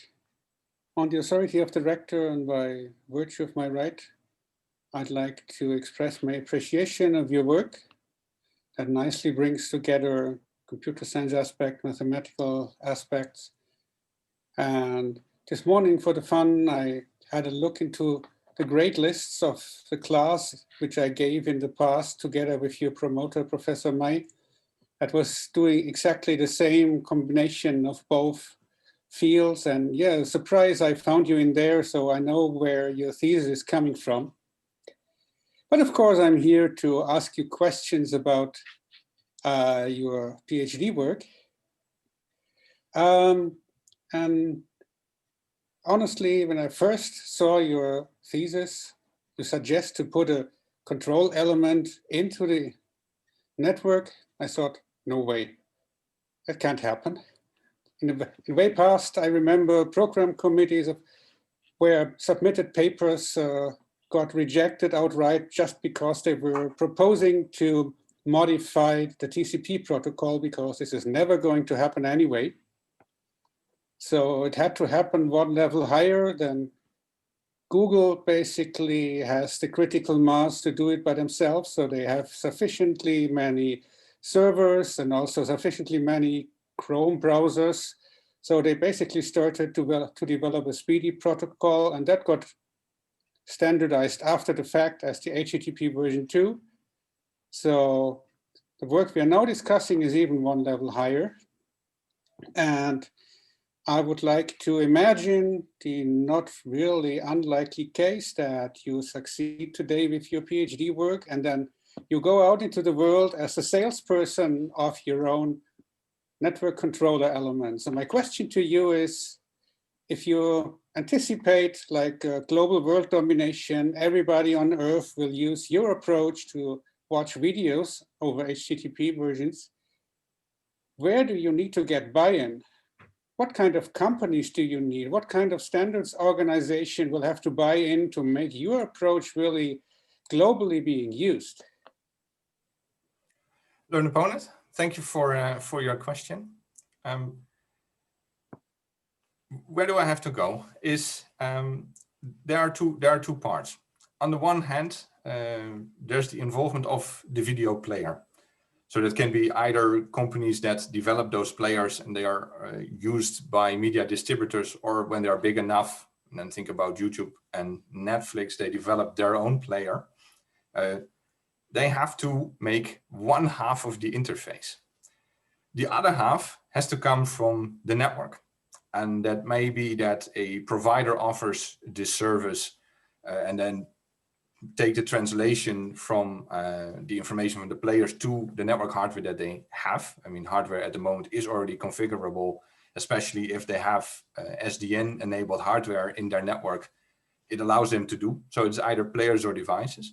Speaker 7: on the authority of the Rector and by virtue of my right, I'd like to express my appreciation of your work that nicely brings together computer science aspect, mathematical aspects. And this morning for the fun, I had a look into the grade lists of the class, which I gave in the past together with your promoter, Professor May, that was doing exactly the same combination of both fields. And yeah, surprise, I found you in there, so I know where your thesis is coming from. But of course, I'm here to ask you questions about your PhD work. And honestly, when I first saw your thesis, you suggest to put a control element into the network, I thought, no way, that can't happen. In the way past, I remember program committees where submitted papers got rejected outright just because they were proposing to modify the TCP protocol, because this is never going to happen anyway. So it had to happen one level higher. Than Google basically has the critical mass to do it by themselves. So they have sufficiently many servers and also sufficiently many Chrome browsers. So they basically started to develop a speedy protocol, and that got standardized after the fact as the HTTP version 2. So the work we are now discussing is even one level higher. And I would like to imagine the not really unlikely case that you succeed today with your PhD work, and then you go out into the world as a salesperson of your own network controller elements. So my question to you is, if you anticipate like global world domination, everybody on Earth will use your approach to watch videos over HTTP versions, where do you need to get buy-in? What kind of companies do you need? What kind of standards organization will have to buy in to make your approach really globally being used?
Speaker 2: Learned opponent, thank you for your question. Where do I have to go? There are two parts. On the one hand, there's the involvement of the video player. So that can be either companies that develop those players and they are used by media distributors, or when they are big enough, and then think about YouTube and Netflix, they develop their own player. They have to make one half of the interface. The other half has to come from the network. And that may be that a provider offers this service and then take the translation from the information from the players to the network hardware that they have. I mean, hardware at the moment is already configurable, especially if they have SDN enabled hardware in their network. It allows them to do. So it's either players or devices,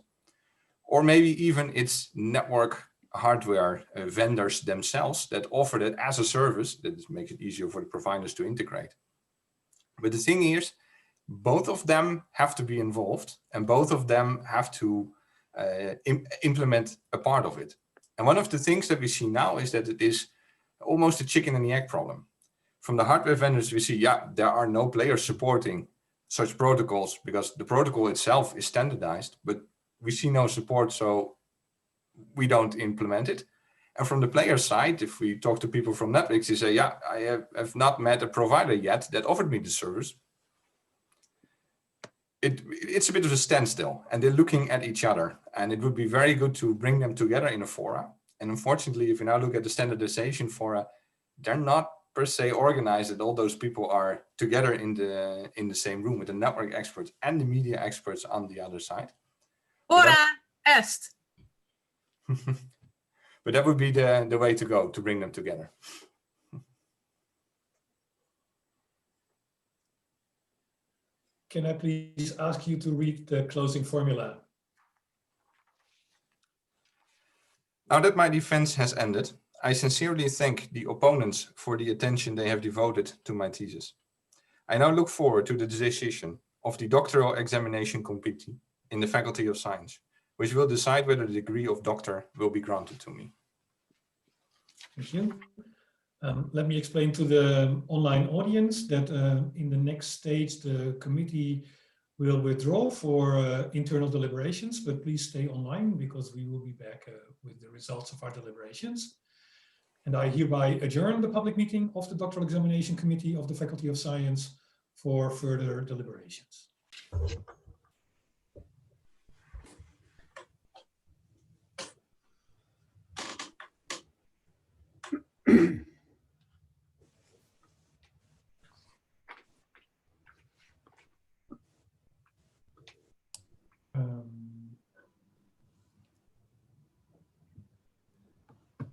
Speaker 2: or maybe even it's network hardware vendors themselves that offer it as a service that makes it easier for the providers to integrate. But the thing is, both of them have to be involved and both of them have to implement a part of it. And one of the things that we see now is that it is almost a chicken and the egg problem. From the hardware vendors, we see, yeah, there are no players supporting such protocols because the protocol itself is standardized, but we see no support, so we don't implement it. And from the player side, if we talk to people from Netflix, they say, yeah, I have not met a provider yet that offered me the service. It's a bit of a standstill and they're looking at each other, and it would be very good to bring them together in a fora. And unfortunately, if you now look at the standardization fora, they're not per se organized that all those people are together in the same room with the network experts and the media experts on the other side.
Speaker 8: Fora est.
Speaker 2: But that would be the way to go, to bring them together.
Speaker 1: Can I please ask you to read the closing formula?
Speaker 2: Now that my defense has ended, I sincerely thank the opponents for the attention they have devoted to my thesis. I now look forward to the decision of the doctoral examination committee in the Faculty of Science, which will decide whether the degree of doctor will be granted to me.
Speaker 1: Thank you. Let me explain to the online audience that in the next stage, the committee will withdraw for internal deliberations, but please stay online because we will be back with the results of our deliberations. And I hereby adjourn the public meeting of the Doctoral Examination Committee of the Faculty of Science for further deliberations.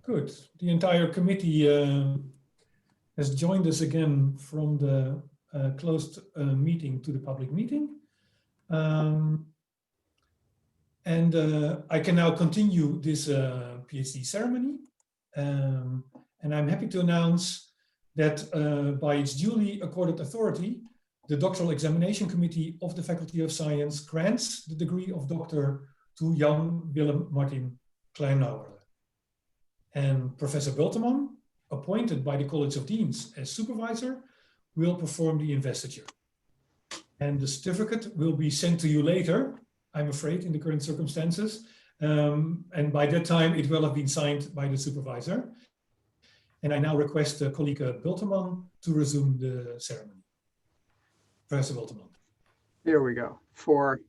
Speaker 1: Good. The entire committee has joined us again from the closed meeting to the public meeting. And I can now continue this PhD ceremony. And I'm happy to announce that by its duly accorded authority, the Doctoral Examination Committee of the Faculty of Science grants the degree of doctor to Jan Willem Kleinrouweler. And Professor Bulteman, appointed by the College of Deans as supervisor, will perform the investiture. And the certificate will be sent to you later, I'm afraid, in the current circumstances. And by that time, it will have been signed by the supervisor. And I now request colleague Bulteman to resume the ceremony. Professor Bulteman.
Speaker 9: Here we go. For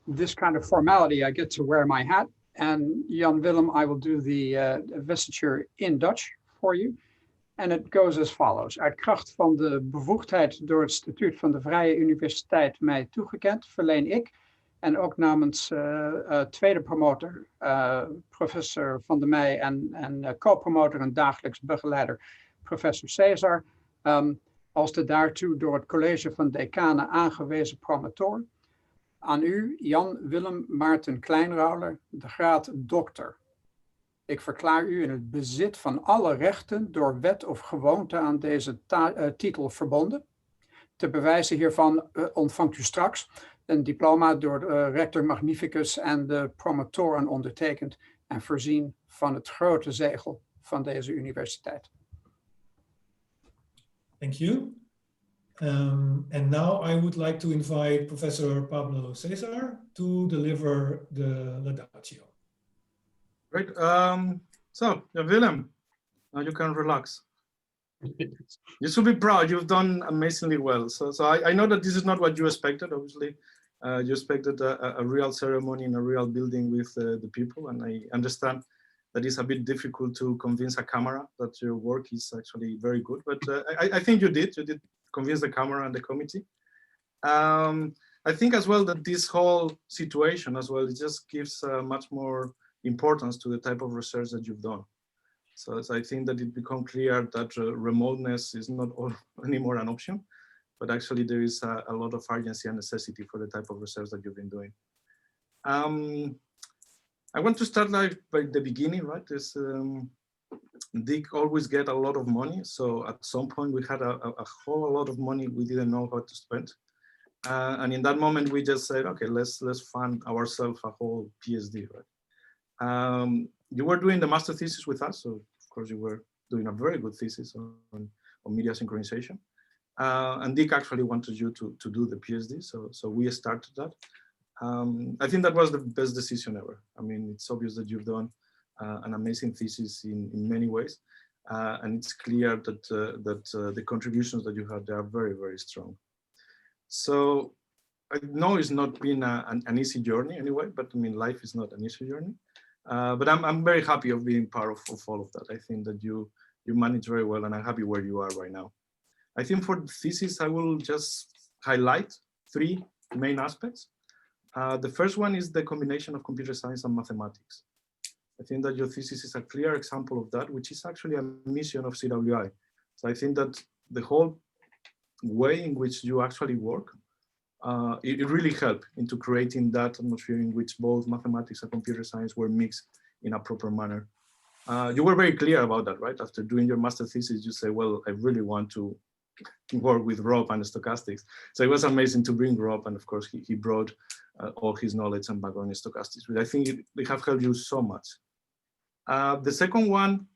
Speaker 9: this kind of formality, I get to wear my hat. And Jan Willem, I will do the investiture in Dutch for you. En het goes as follows. Uit kracht van de bevoegdheid door het statuut van de Vrije Universiteit mij toegekend, verleen ik, en ook namens tweede promotor, professor Van der Meij en co-promotor en dagelijks begeleider, professor Cesar, als de daartoe door het college van decanen aangewezen promotor, aan u, Jan Willem Maarten Kleinrouweler, de graad dokter. Ik verklaar u in het bezit van alle rechten door wet of gewoonte aan deze titel verbonden. Ter bewijze hiervan ontvangt u straks een diploma door de rector magnificus en de promotoren ondertekend en voorzien van het grote zegel van deze universiteit.
Speaker 1: Thank you. And now I would like to invite Professor Pablo Cesar to deliver the laudatio.
Speaker 10: Great. So, Willem, now you can relax. You should be proud. You've done amazingly well. So I know that this is not what you expected. Obviously, you expected a real ceremony in a real building with the people, and I understand that it's a bit difficult to convince a camera that your work is actually very good. But I think you did convince the camera and the committee. I think as well that this whole situation as well, it just gives much more importance to the type of research that you've done. So I think that it becomes clear that remoteness is not anymore an option, but actually there is a lot of urgency and necessity for the type of research that you've been doing. I want to start like by the beginning, right? This Dick always get a lot of money. So at some point we had a whole lot of money we didn't know how to spend. And in that moment we just said, okay, let's fund ourselves a whole PhD, right? You were doing the master thesis with us. So of course you were doing a very good thesis on media synchronization. And Dick actually wanted you to do the PhD. So we started that. I think that was the best decision ever. I mean, it's obvious that you've done an amazing thesis in many ways. And it's clear that, the contributions that you had, they are very, very strong. So I know it's not been an easy journey anyway, but I mean, life is not an easy journey. But I'm very happy of being part of all of that. I think that you manage very well, and I'm happy where you are right now. I think for the thesis, I will just highlight 3 main aspects. The first one is the combination of computer science and mathematics. I think that your thesis is a clear example of that, which is actually a mission of CWI. So I think that the whole way in which you actually work, it really helped into creating that atmosphere in which both mathematics and computer science were mixed in a proper manner. You were very clear about that, right? After doing your master thesis, you say, well, I really want to work with Rob and stochastics. So it was amazing to bring Rob, and of course he brought all his knowledge and background in stochastics, but I think they have helped you so much. The second one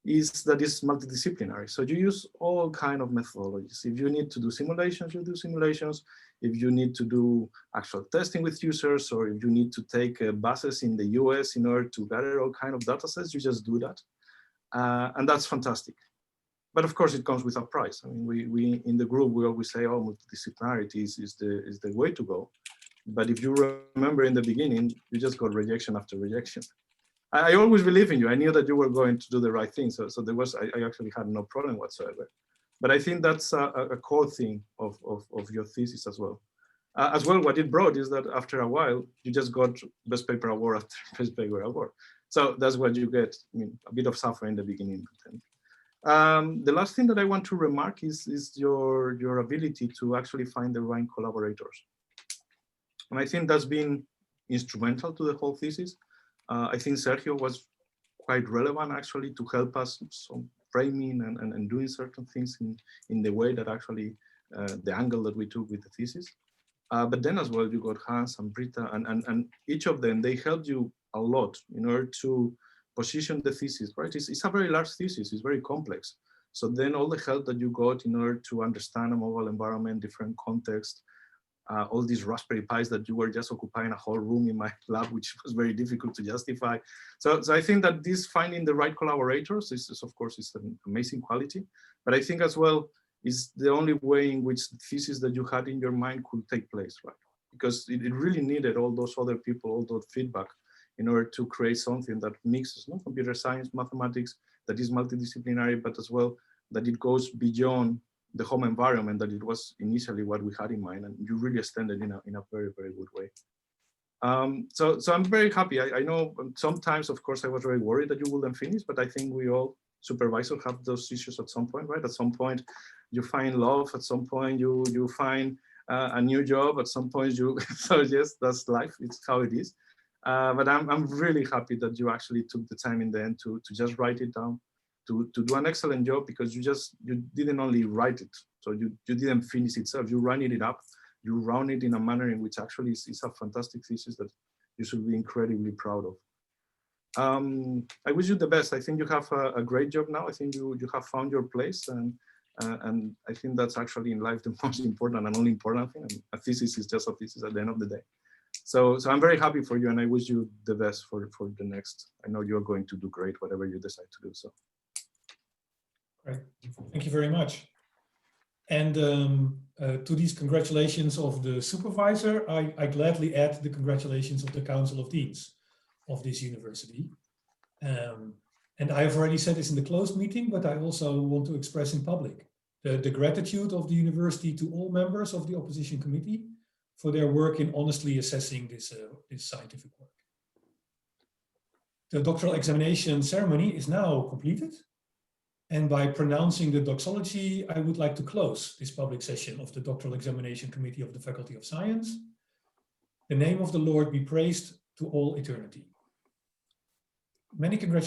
Speaker 10: is that it's multidisciplinary. So you use all kinds of methodologies. If you need to do simulations, you do simulations. If you need to do actual testing with users, or if you need to take buses in the US in order to gather all kinds of data sets, you just do that. And that's fantastic. But of course, it comes with a price. I mean, we in the group, we always say, oh, multidisciplinarity is the way to go. But if you remember in the beginning, you just got rejection after rejection. I always believe in you. I knew that you were going to do the right thing. So there was, I actually had no problem whatsoever. But I think that's a core thing of your thesis as well. As well, what it brought is that after a while, you just got best paper award after best paper award. So that's what you get. I mean, a bit of suffering in the beginning. The last thing that I want to remark is your ability to actually find the right collaborators. And I think that's been instrumental to the whole thesis. I think Sergio was quite relevant actually to help us some framing and doing certain things in the way that actually the angle that we took with the thesis. But then as well, you got Hans and Britta, and each of them, they helped you a lot in order to position the thesis, right? It's a very large thesis, it's very complex. So then all the help that you got in order to understand a mobile environment, different context, all these Raspberry Pis that you were just occupying a whole room in my lab, which was very difficult to justify. So I think that this finding the right collaborators is of course, is an amazing quality, but I think as well, is the only way in which the thesis that you had in your mind could take place, right? Because it really needed all those other people, all those feedback in order to create something that mixes computer science, mathematics, that is multidisciplinary, but as well, that it goes beyond the home environment that it was initially what we had in mind, and you really extended in a very, very good way. So I'm very happy. I know sometimes, of course, I was very worried that you wouldn't finish, but I think we all supervisors have those issues at some point, right? At some point, you find love. At some point, you find a new job. At some point, so yes, that's life. It's how it is. But I'm really happy that you actually took the time in the end to just write it down, to do an excellent job, because you didn't only write it, so you didn't finish itself. You rounded it up, you round it in a manner in which actually is a fantastic thesis that you should be incredibly proud of. I wish you the best. I think you have a great job now. I think you have found your place, and I think that's actually in life the most important and only important thing. And a thesis is just a thesis at the end of the day. So I'm very happy for you, and I wish you the best for the next. I know you're going to do great, whatever you decide to do. So.
Speaker 1: Great. Thank you very much. And to these congratulations of the supervisor, I gladly add the congratulations of the Council of Deans of this university. And I have already said this in the closed meeting, but I also want to express in public the gratitude of the university to all members of the opposition committee for their work in honestly assessing this scientific work. The doctoral examination ceremony is now completed. And by pronouncing the doxology, I would like to close this public session of the Doctoral Examination Committee of the Faculty of Science. The name of the Lord be praised to all eternity. Many congratulations.